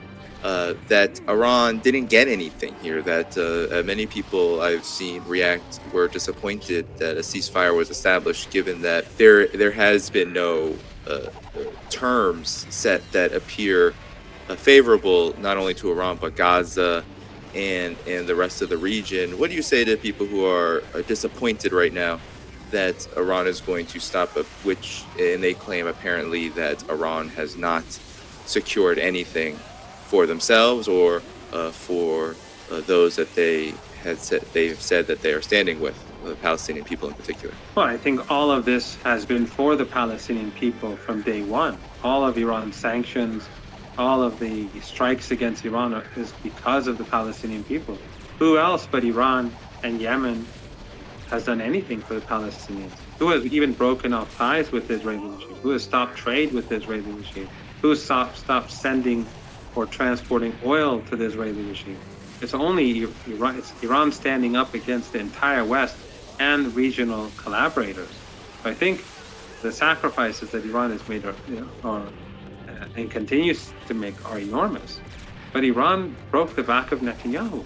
That Iran didn't get anything here. That many people I've seen react were disappointed that a ceasefire was established, given that there has been no terms set that appear favorable not only to Iran but Gaza and the rest of the region. What do you say to people who are disappointed right now that Iran is going to stop, and they claim apparently that Iran has not secured anything for themselves or for those that they've said that they are standing with, the Palestinian people in particular?
Well, I think all of this has been for the Palestinian people from day one. All of Iran's sanctions, all of the strikes against Iran is because of the Palestinian people. Who else but Iran and Yemen has done anything for the Palestinians? Who has even broken off ties with the Israeli regime? Who has stopped trade with the Israeli regime? Who has stopped sending or transporting oil to the Israeli regime? It's only Iran. It's Iran standing up against the entire West and regional collaborators. I think the sacrifices that Iran has made are and continues to make are enormous. But Iran broke the back of Netanyahu.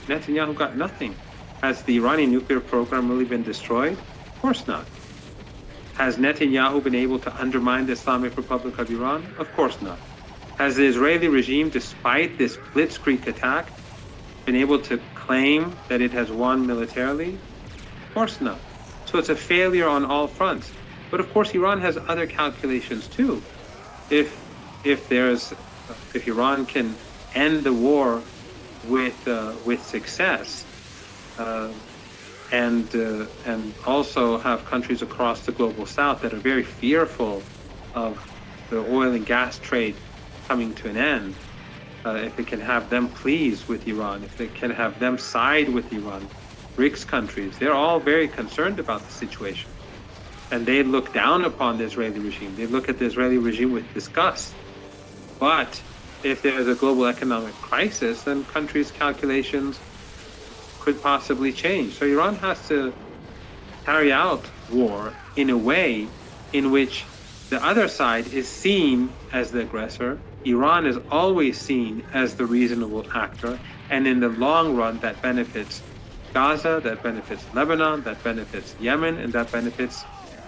Netanyahu got nothing. Has the Iranian nuclear program really been destroyed? Of course not. Has Netanyahu been able to undermine the Islamic Republic of Iran? Of course not. Has the Israeli regime, despite this blitzkrieg attack, been able to claim that it has won militarily? Of course not. So it's a failure on all fronts. But of course, Iran has other calculations too. If Iran can end the war with success, and also have countries across the global south that are very fearful of the oil and gas trade coming to an end, if it can have them pleased with Iran, if they can have them side with Iran, BRICS countries, they're all very concerned about the situation. And they look down upon the Israeli regime. They look at the Israeli regime with disgust. But if there is a global economic crisis, then countries' calculations could possibly change. So Iran has to carry out war in a way in which the other side is seen as the aggressor. Iran is always seen as the reasonable actor. And in the long run, that benefits Gaza, that benefits Lebanon, that benefits Yemen, and that benefits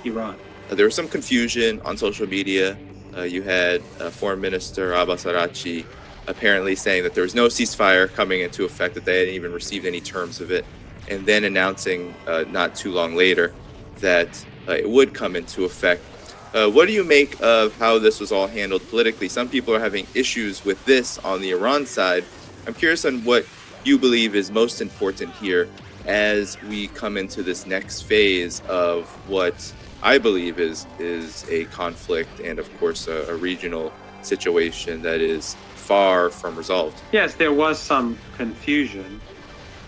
Iran.
There was some confusion on social media. You had Foreign Minister Abbas Araghchi apparently saying that there was no ceasefire coming into effect, that they hadn't even received any terms of it, and then announcing not too long later that it would come into effect. What do you make of how this was all handled politically? Some people are having issues with this on the Iran side. I'm curious on what you believe is most important here as we come into this next phase of what I believe is a conflict and, of course, a regional situation that is far from resolved.
Yes, there was some confusion,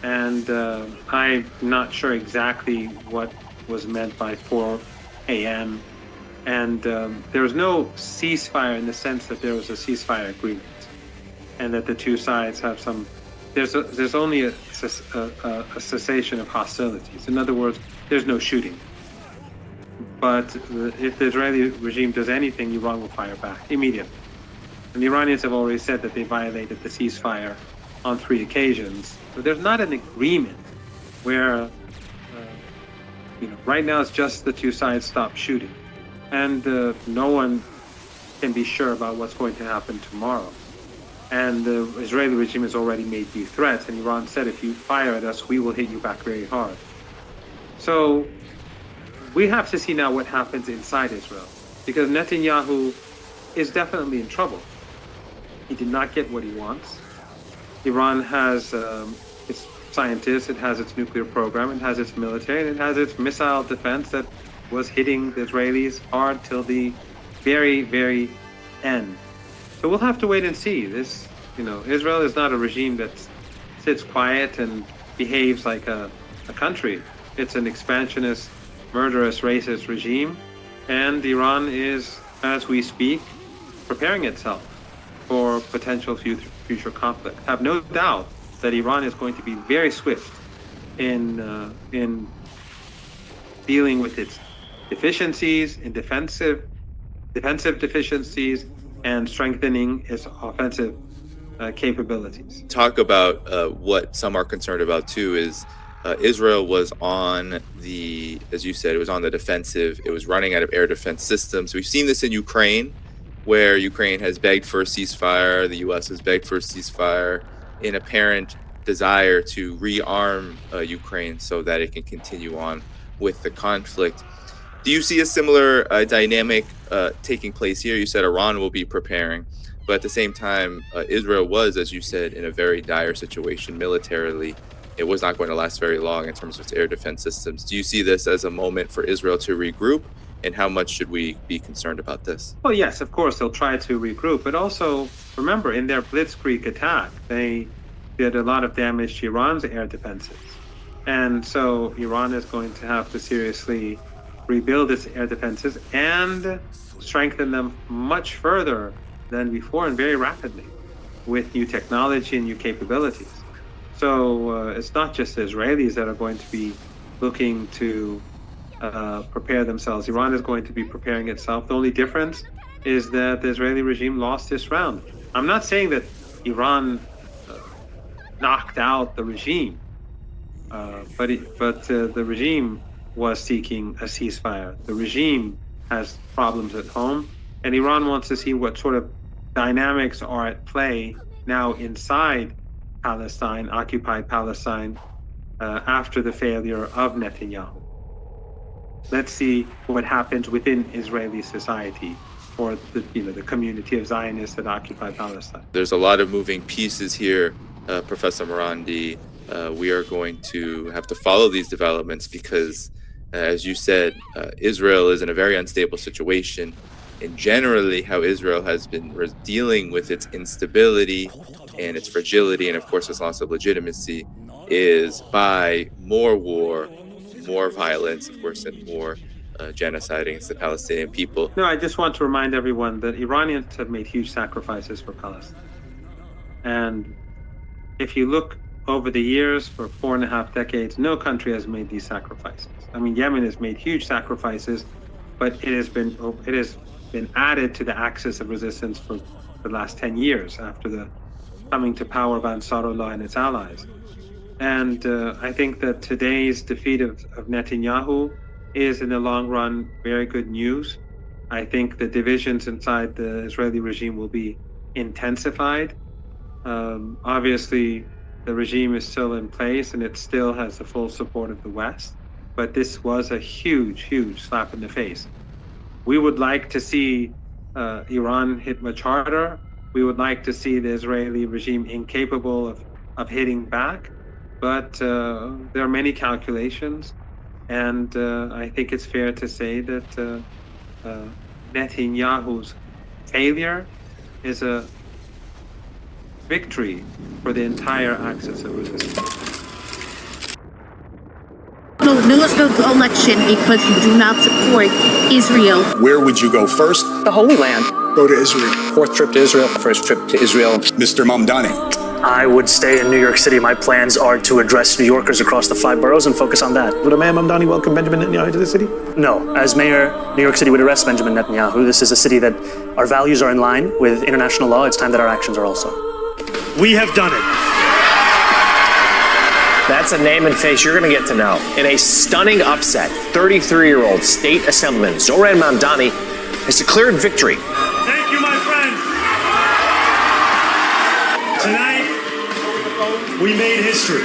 and I'm not sure exactly what was meant by 4 a.m. And there was no ceasefire in the sense that there was a ceasefire agreement, and that the two sides have some. There's only a cessation of hostilities. In other words, there's no shooting. But if the Israeli regime does anything, Iran will fire back immediately. And the Iranians have already said that they violated the ceasefire on 3 occasions. But there's not an agreement where, right now it's just the two sides stop shooting. And no one can be sure about what's going to happen tomorrow. And the Israeli regime has already made these threats, and Iran said, if you fire at us, we will hit you back very hard. So we have to see now what happens inside Israel, because Netanyahu is definitely in trouble. He did not get what he wants. Iran has its scientists, it has its nuclear program, it has its military, and it has its missile defense that was hitting the Israelis hard till the very, very end. So we'll have to wait and see. This, Israel is not a regime that sits quiet and behaves like a country. It's an expansionist, murderous, racist regime, and Iran is, as we speak, preparing itself for potential future conflict. I have no doubt that Iran is going to be very swift in dealing with its deficiencies, in defensive deficiencies, and strengthening its offensive capabilities.
Talk about what some are concerned about too is Israel was on the, as you said, it was on the defensive. It was running out of air defense systems. We've seen this in Ukraine, where Ukraine has begged for a ceasefire. The U.S. has begged for a ceasefire in apparent desire to rearm Ukraine so that it can continue on with the conflict. Do you see a similar dynamic taking place here? You said Iran will be preparing, but at the same time, Israel was, as you said, in a very dire situation militarily. It was not going to last very long in terms of its air defense systems. Do you see this as a moment for Israel to regroup? And how much should we be concerned about this?
Well, yes, of course, they'll try to regroup. But also, remember, in their blitzkrieg attack, they did a lot of damage to Iran's air defenses. And so Iran is going to have to seriously rebuild its air defenses and strengthen them much further than before and very rapidly with new technology and new capabilities. So it's not just the Israelis that are going to be looking to prepare themselves. Iran is going to be preparing itself. The only difference is that the Israeli regime lost this round. I'm not saying that Iran knocked out the regime, but the regime was seeking a ceasefire. The regime has problems at home, and Iran wants to see what sort of dynamics are at play now inside Palestine, occupied Palestine, after the failure of Netanyahu. Let's see what happens within Israeli society or the community of Zionists that occupy Palestine.
There's a lot of moving pieces here, Professor Marandi. We are going to have to follow these developments because, as you said, Israel is in a very unstable situation. And generally, how Israel has been dealing with its instability and its fragility, and of course, its loss of legitimacy, is by more war, more violence, of course, and more genocide against the Palestinian people.
No, I just want to remind everyone that Iranians have made huge sacrifices for Palestine. And if you look over the years, for 4.5 decades, no country has made these sacrifices. I mean, Yemen has made huge sacrifices, but it has been added to the axis of resistance for the last 10 years after the coming to power of Ansarullah and its allies. And I think that today's defeat of Netanyahu is, in the long run, very good news. I think the divisions inside the Israeli regime will be intensified. Obviously, the regime is still in place and it still has the full support of the West. But this was a huge, huge slap in the face. We would like to see Iran hit much harder. We would like to see the Israeli regime incapable of hitting back. But there are many calculations. And I think it's fair to say that Netanyahu's failure is a victory for the entire axis of resistance.
Lose the election because you do not support Israel.
Where would you go first?
The Holy Land.
Go to Israel.
Fourth trip to Israel. First trip to Israel.
Mr. Mamdani.
I would stay in New York City. My plans are to address New Yorkers across the 5 boroughs and focus on that.
Would Mayor Mamdani welcome Benjamin Netanyahu to the city?
No. As mayor, New York City would arrest Benjamin Netanyahu. This is a city that our values are in line with international law. It's time that our actions are also.
We have done it.
That's a name and face you're going to get to know. In a stunning upset, 33-year-old State Assemblyman Zohran Mamdani has declared victory.
Thank you, my friends. Tonight, we made history.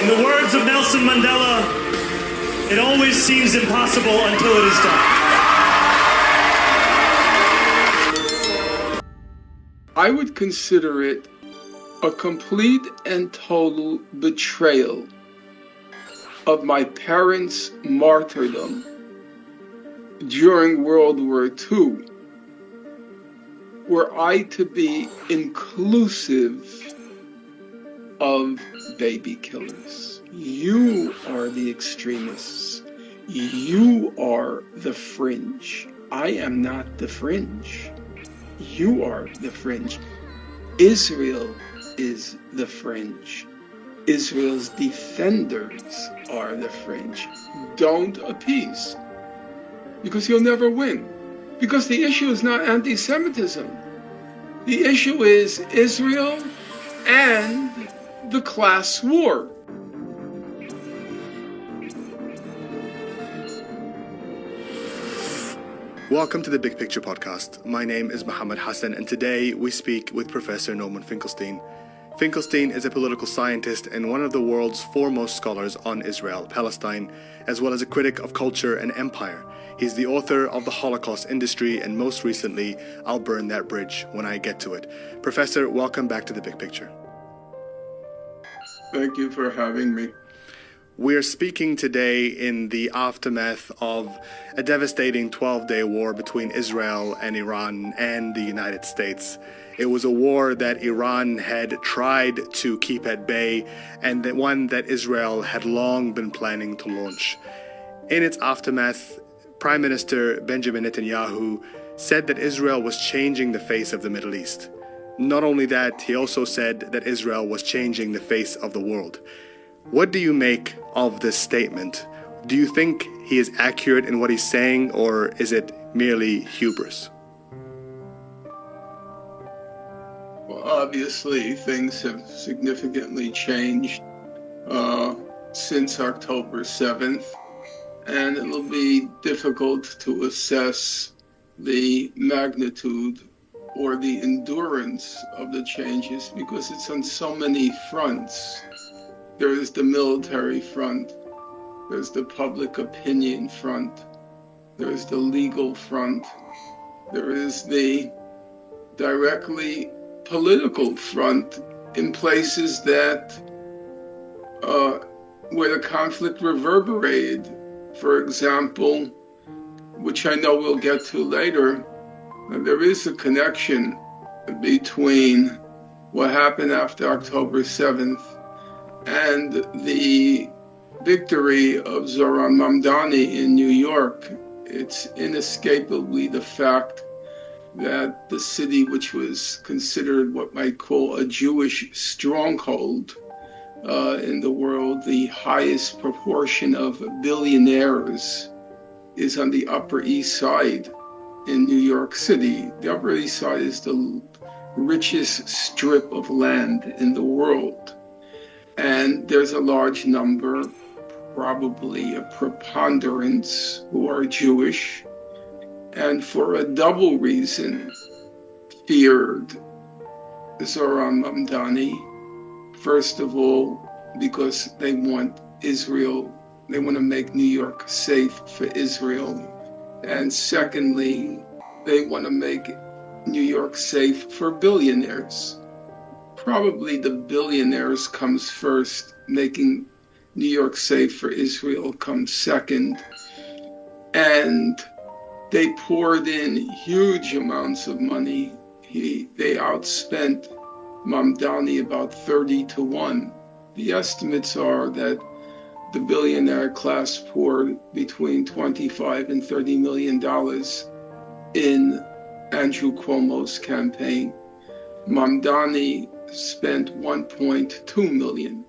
In the words of Nelson Mandela, It always seems impossible until it is done.
I would consider it a complete and total betrayal of my parents' martyrdom during World War II, were I to be inclusive of baby killers. You are the extremists. You are the fringe. I am not the fringe. You are the fringe. Israel is the fringe. Israel's defenders are the fringe. Don't appease, because you'll never win. Because the issue is not anti-Semitism. The issue is Israel and the class war.
Welcome to the Big Picture Podcast. My name is Mohammad Hassan, and today we speak with Professor Norman Finkelstein. Finkelstein is a political scientist and one of the world's foremost scholars on Israel, Palestine, as well as a critic of culture and empire. He's the author of The Holocaust Industry and most recently, I'll Burn That Bridge When I Get to It. Professor, welcome back to the Big Picture.
Thank you for having me.
We're speaking today in the aftermath of a devastating 12-day war between Israel and Iran and the United States. It was a war that Iran had tried to keep at bay and one that Israel had long been planning to launch. In its aftermath, Prime Minister Benjamin Netanyahu said that Israel was changing the face of the Middle East. Not only that, he also said that Israel was changing the face of the world. What do you make of this statement? Do you think he is accurate in what he's saying, or is it merely hubris?
Well, obviously, things have significantly changed since October 7th, and it'll be difficult to assess the magnitude or the endurance of the changes because it's on so many fronts. There is the military front, there's the public opinion front, there's the legal front, there is the directly political front in places that where the conflict reverberated. For example, which I know we'll get to later, there is a connection between what happened after October 7th and the victory of Zohran Mamdani in New York. It's inescapably the fact that the city, which was considered what might call a Jewish stronghold in the world, the highest proportion of billionaires is on the Upper East Side in New York City. The Upper East Side is the richest strip of land in the world. And there's a large number, probably a preponderance, who are Jewish, and for a double reason feared Zohran Mamdani. First of all, because they want Israel, they want to make New York safe for Israel. And secondly, they want to make New York safe for billionaires. Probably the billionaires comes first, making New York safe for Israel comes second. And they poured in huge amounts of money. They outspent Mamdani about 30-1. The estimates are that the billionaire class poured between $25 and $30 million in Andrew Cuomo's campaign. Mamdani spent $1.2 million.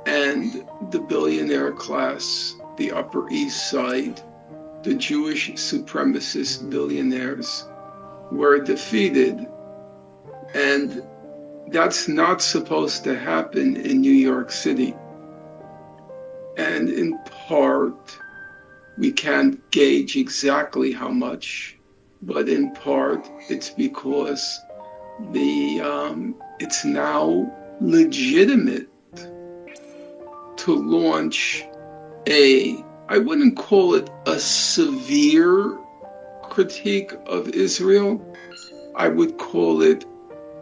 And the billionaire class, the Upper East Side, the Jewish supremacist billionaires, were defeated. And that's not supposed to happen in New York City. And in part, we can't gauge exactly how much, but in part, it's because it's now legitimate to launch I wouldn't call it a severe critique of Israel. I would call it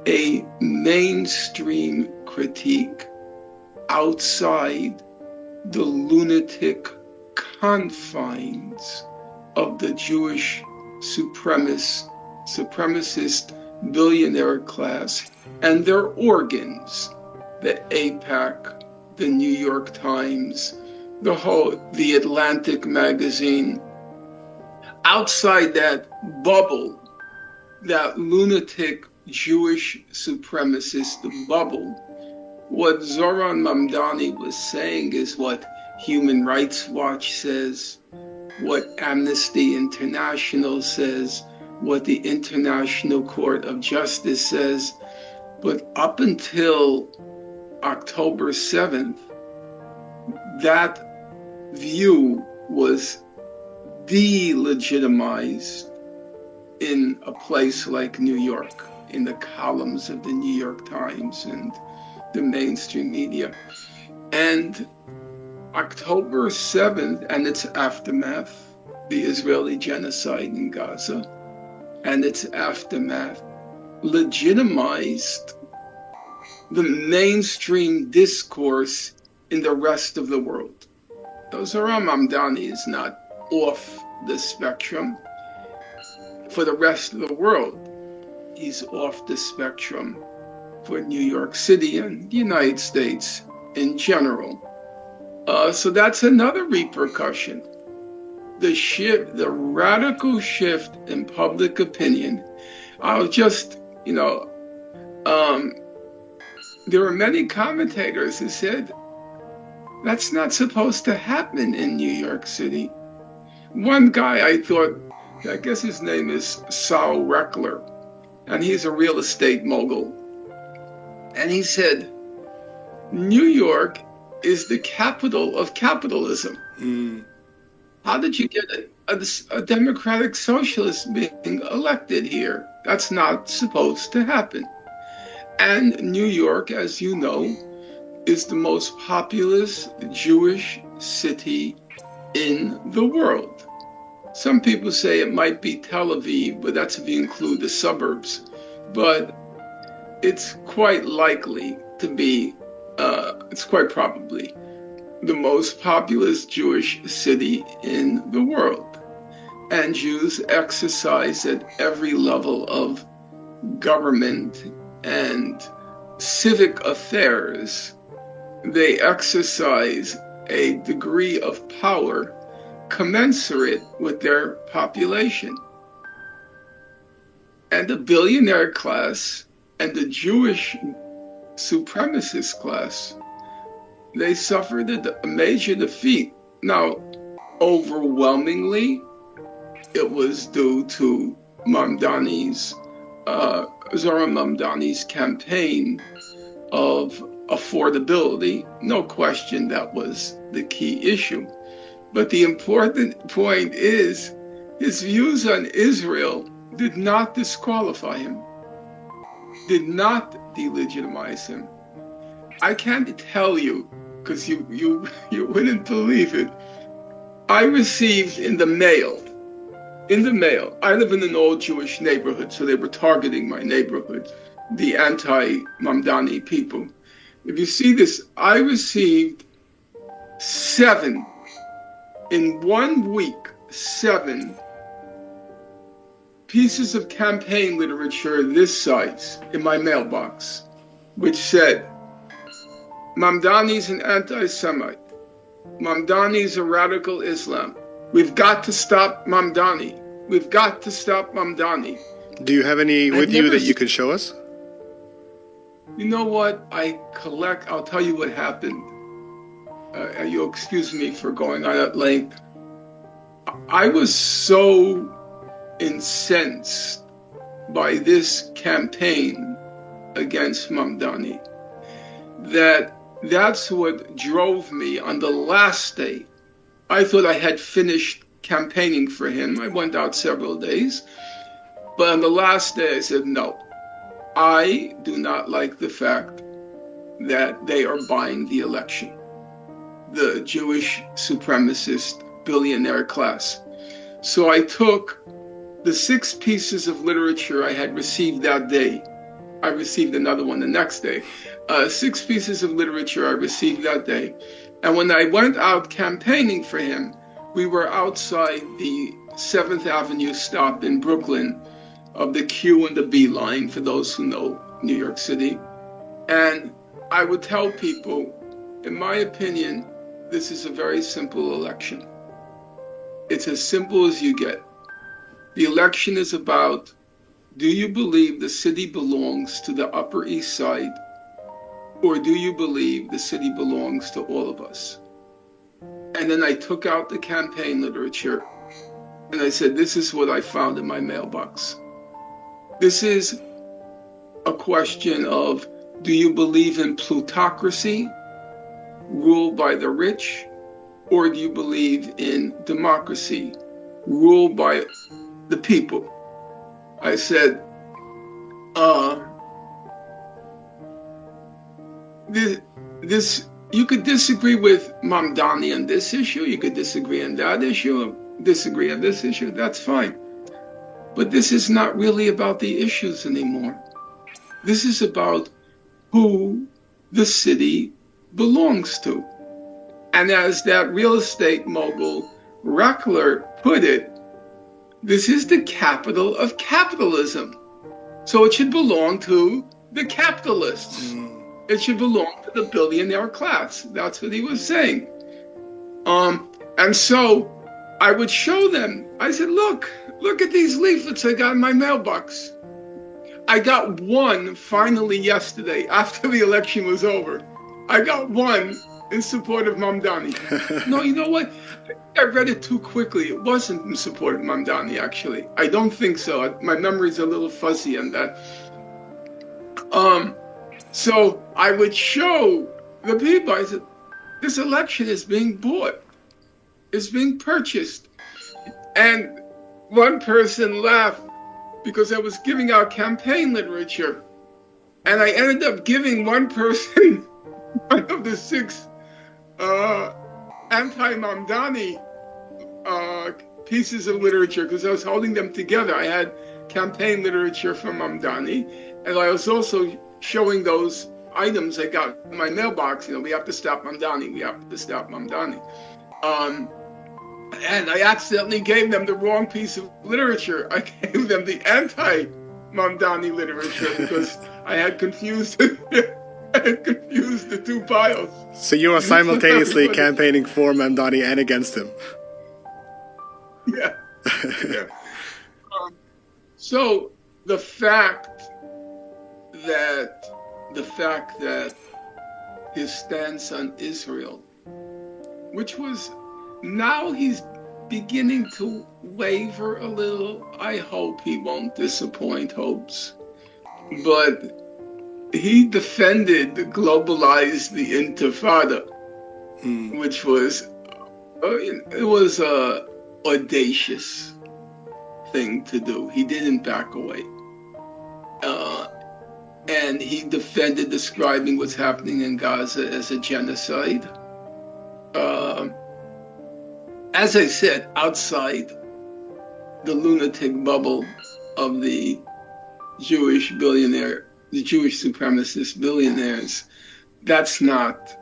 a mainstream critique outside the lunatic confines of the Jewish supremacist billionaire class and their organs, the AIPAC, the New York Times, the Atlantic magazine. Outside that bubble, that lunatic Jewish supremacist bubble, what Zohran Mamdani was saying is what Human Rights Watch says, what Amnesty International says, what the International Court of Justice says. But up until October 7th, that view was delegitimized in a place like New York, in the columns of the New York Times and the mainstream media. And October 7th and its aftermath, the Israeli genocide in Gaza and its aftermath, legitimized the mainstream discourse in the rest of the world. Zohran Mamdani is not off the spectrum. For the rest of the world, he's off the spectrum for New York City and the United States in general. So that's another repercussion. The radical shift in public opinion. I'll just, there were many commentators who said, that's not supposed to happen in New York City. One guy I guess his name is Saul Reckler, and he's a real estate mogul. And he said, New York is the capital of capitalism. How did you get a democratic socialist being elected here? That's not supposed to happen. And New York, as you know, is the most populous Jewish city in the world. Some people say it might be Tel Aviv, but that's if you include the suburbs. But it's quite likely to be, it's quite probably the most populous Jewish city in the world. And Jews exercise at every level of government and civic affairs. They exercise a degree of power commensurate with their population. And the billionaire class and the Jewish supremacist class, they suffered a major defeat. Now, overwhelmingly, it was due to Zohran Mamdani's campaign of affordability. No question that was the key issue. But the important point is his views on Israel did not disqualify him, did not delegitimize him. I can't tell you, because you wouldn't believe it. I received in the mail, I live in an old Jewish neighborhood, so they were targeting my neighborhood, the anti-Mamdani people. If you see this, I received 7 in 1 week, 7 pieces of campaign literature this size in my mailbox, which said, Mamdani's an anti-Semite. Mamdani's a radical Islam. We've got to stop Mamdani. We've got to stop Mamdani.
Do you have any with you that you could show us?
You know what? I'll tell you what happened. You'll excuse me for going on at length. I was so incensed by this campaign against Mamdani that's what drove me on the last day. I thought I had finished campaigning for him. I went out several days. But on the last day, I said, no, I do not like the fact that they are buying the election. the Jewish supremacist billionaire class. So I took the 6 pieces of literature I had received that day. I received another one the next day. 6 pieces of literature I received that day. And when I went out campaigning for him, we were outside the 7th Avenue stop in Brooklyn of the Q and the B line, for those who know New York City. And I would tell people, in my opinion, this is a very simple election. It's as simple as you get. The election is about, do you believe the city belongs to the Upper East Side, or do you believe the city belongs to all of us? And then I took out the campaign literature and I said, this is what I found in my mailbox. This is a question of, do you believe in plutocracy, rule by the rich, or do you believe in democracy, rule by the people? I said, this you could disagree with Mamdani on this issue, you could disagree on that issue, disagree on this issue, that's fine. But this is not really about the issues anymore. This is about who the city belongs to. And as that real estate mogul Reckler put it, this is the capital of capitalism. So it should belong to the capitalists. It should belong to the billionaire class. That's what he was saying. And so I would show them. I said, look at these leaflets I got in my mailbox. I got one finally yesterday after the election was over. I got one in support of Mamdani. No, you know what? I read it too quickly. It wasn't in support of Mamdani, actually. I don't think so. My memory's a little fuzzy on that. So I would show the people, I said, this election is being bought. It's being purchased. And one person laughed because I was giving out campaign literature. And I ended up giving one person one of the 6 anti-Mamdani pieces of literature, because I was holding them together. I had campaign literature from Mamdani, and I was also showing those items I got in my mailbox. You know, we have to stop Mamdani, we have to stop Mamdani. And I accidentally gave them the wrong piece of literature. I gave them the anti-Mamdani literature because I had confused the 2 piles.
So you are simultaneously campaigning for Mamdani and against him.
Yeah. So the fact that his stance on Israel, which was, now he's beginning to waver a little. I hope he won't disappoint hopes. But he defended, globalized the Intifada, which was, it was a audacious thing to do. He didn't back away. And he defended describing what's happening in Gaza as a genocide. As I said, outside the lunatic bubble of the Jewish supremacist billionaires, that's not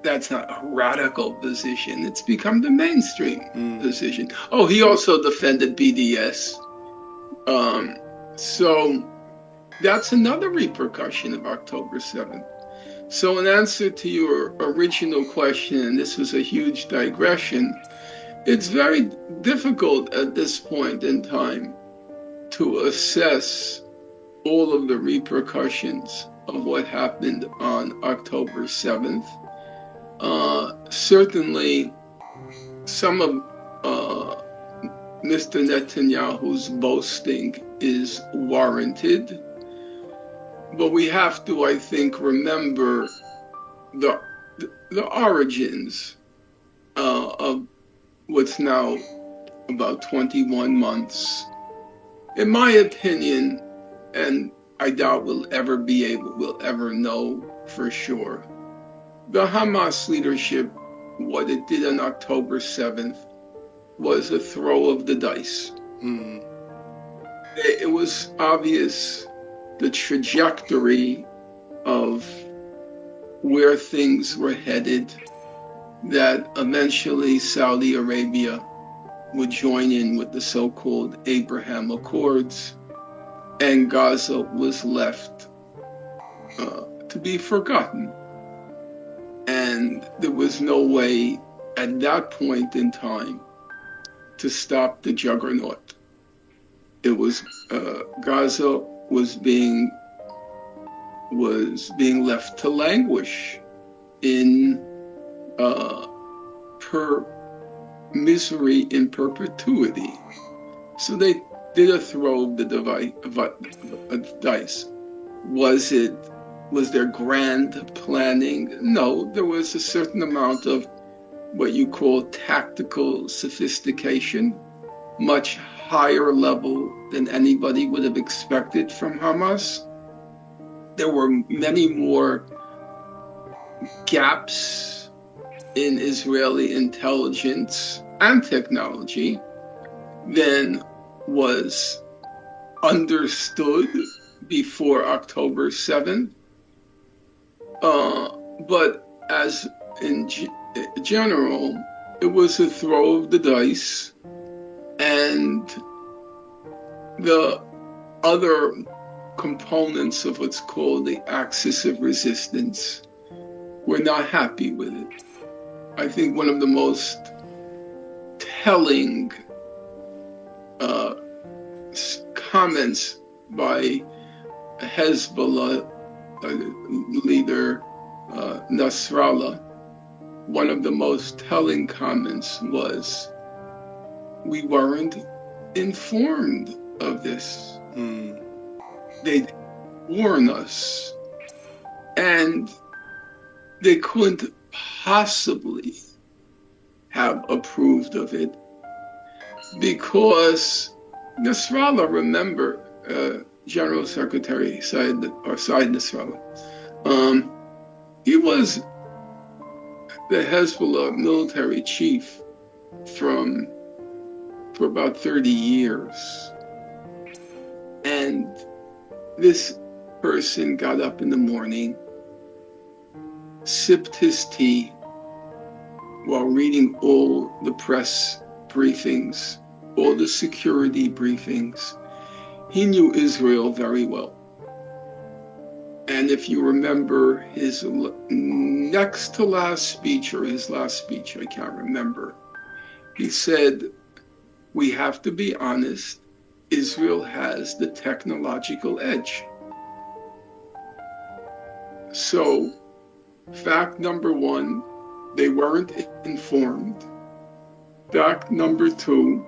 a radical position. It's become the mainstream position. Oh, he also defended BDS. So that's another repercussion of October 7th. So in answer to your original question, and this was a huge digression, it's very difficult at this point in time to assess all of the repercussions of what happened on October 7th. Certainly, some of Mr. Netanyahu's boasting is warranted, but we have to, I think, remember the origins of what's now about 21 months. In my opinion, and I doubt we'll ever know for sure, the Hamas leadership what it did on October 7th was a throw of the dice. It was obvious the trajectory of where things were headed, that eventually Saudi Arabia would join in with the so-called Abraham Accords, and Gaza was left to be forgotten. And there was no way at that point in time to stop the juggernaut. It was Gaza was being left to languish in misery in perpetuity. So they did a throw of the dice. Was there grand planning? No, there was a certain amount of what you call tactical sophistication, much higher level than anybody would have expected from Hamas. There were many more gaps in Israeli intelligence and technology than was understood before October 7th. But as in general, it was a throw of the dice, and the other components of what's called the axis of resistance were not happy with it. I think one of the most telling comments by Hezbollah leader Nasrallah, one of the most telling comments was, "We weren't informed of this. They warned us, and they couldn't possibly have approved of it because Nasrallah, remember, General Secretary Said Nasrallah, he was the Hezbollah military chief for about 30 years. And this person got up in the morning, sipped his tea while reading all the press briefings, all the security briefings. He knew Israel very well. And if you remember his next to last speech, or his last speech, I can't remember, he said, "We have to be honest, Israel has the technological edge." So, fact number one, they weren't informed. Fact number two,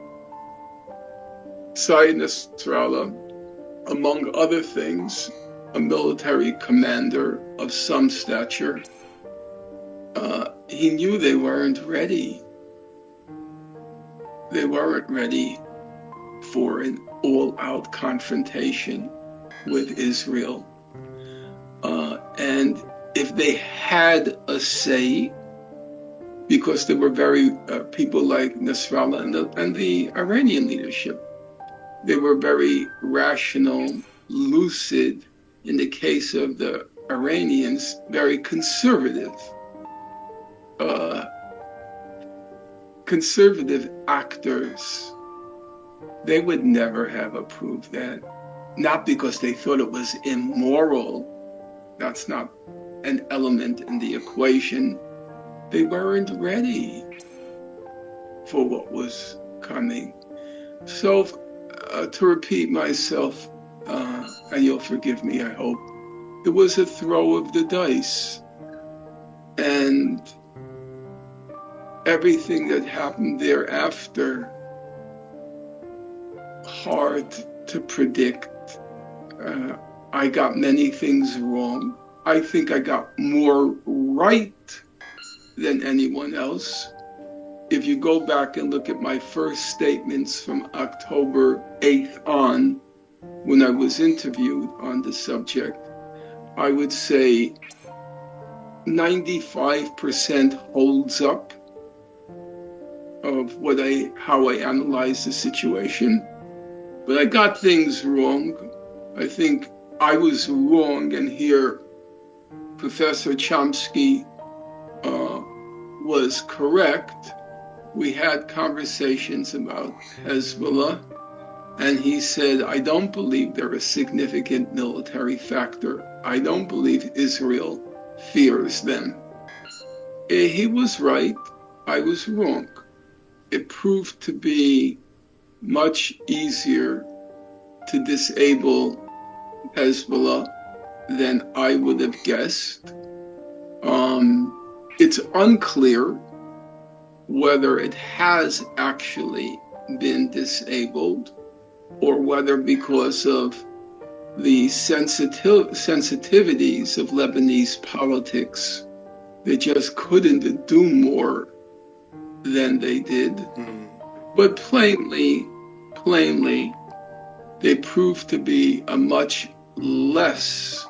Said Nasrallah, among other things, a military commander of some stature, he knew they weren't ready. They weren't ready for an all-out confrontation with Israel. And if they had a say, because there were very people like Nasrallah and the Iranian leadership, they were very rational, lucid. In the case of the Iranians, very conservative actors. They would never have approved that. Not because they thought it was immoral. That's not an element in the equation. They weren't ready for what was coming. So, to repeat myself, and you'll forgive me, I hope, it was a throw of the dice. And everything that happened thereafter, hard to predict. I got many things wrong. I think I got more right than anyone else. If you go back and look at my first statements from October 8th on, when I was interviewed on the subject, I would say 95% holds up, of how I analyze the situation. But I got things wrong. I think I was wrong, and here Professor Chomsky was correct. We had conversations about Hezbollah, and he said, I don't believe they're a significant military factor. I don't believe Israel fears them. He was right. I was wrong. It proved to be much easier to disable Hezbollah than I would have guessed. It's unclear whether it has actually been disabled or whether because of the sensitivities of Lebanese politics, they just couldn't do more than they did. But plainly, they proved to be a much less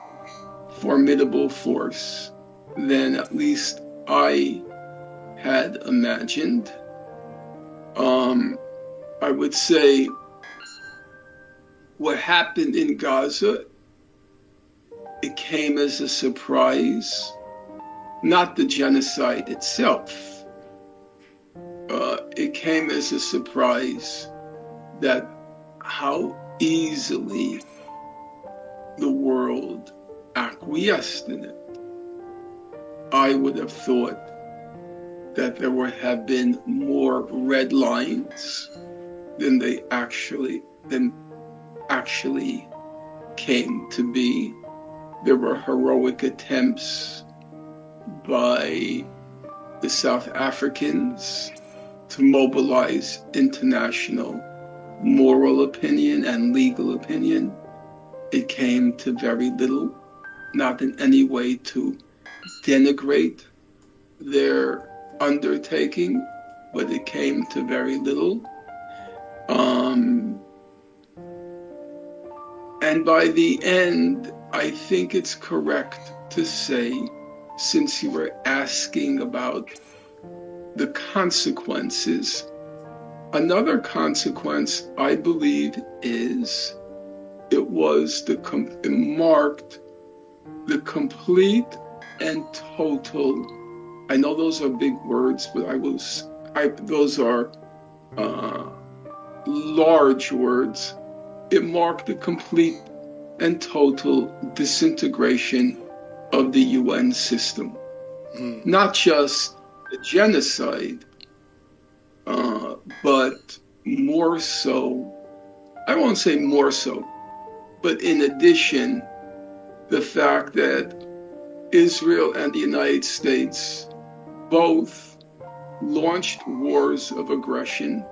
formidable force than at least I had imagined. I would say what happened in Gaza, it came as a surprise, not the genocide itself. It came as a surprise that how easily the world acquiesced in it. I would have thought that there would have been more red lines than actually came to be. There were heroic attempts by the South Africans to mobilize international moral opinion and legal opinion. It came to very little, not in any way to denigrate their undertaking, but it came to very little. And by the end, I think it's correct to say, since you were asking about the consequences, another consequence, I believe, is it marked the complete and total, I know those are big words, but those are large words. It marked the complete and total disintegration of the UN system. Not just the genocide, but more so, I won't say more so, but in addition, the fact that Israel and the United States both launched wars of aggression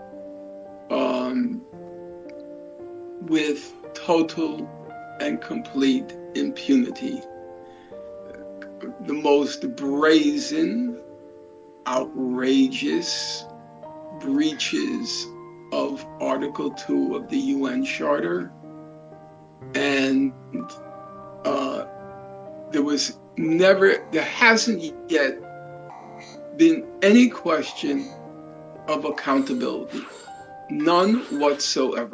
with total and complete impunity. The most brazen, outrageous breaches of Article 2 of the UN Charter, and there hasn't yet been any question of accountability. None whatsoever.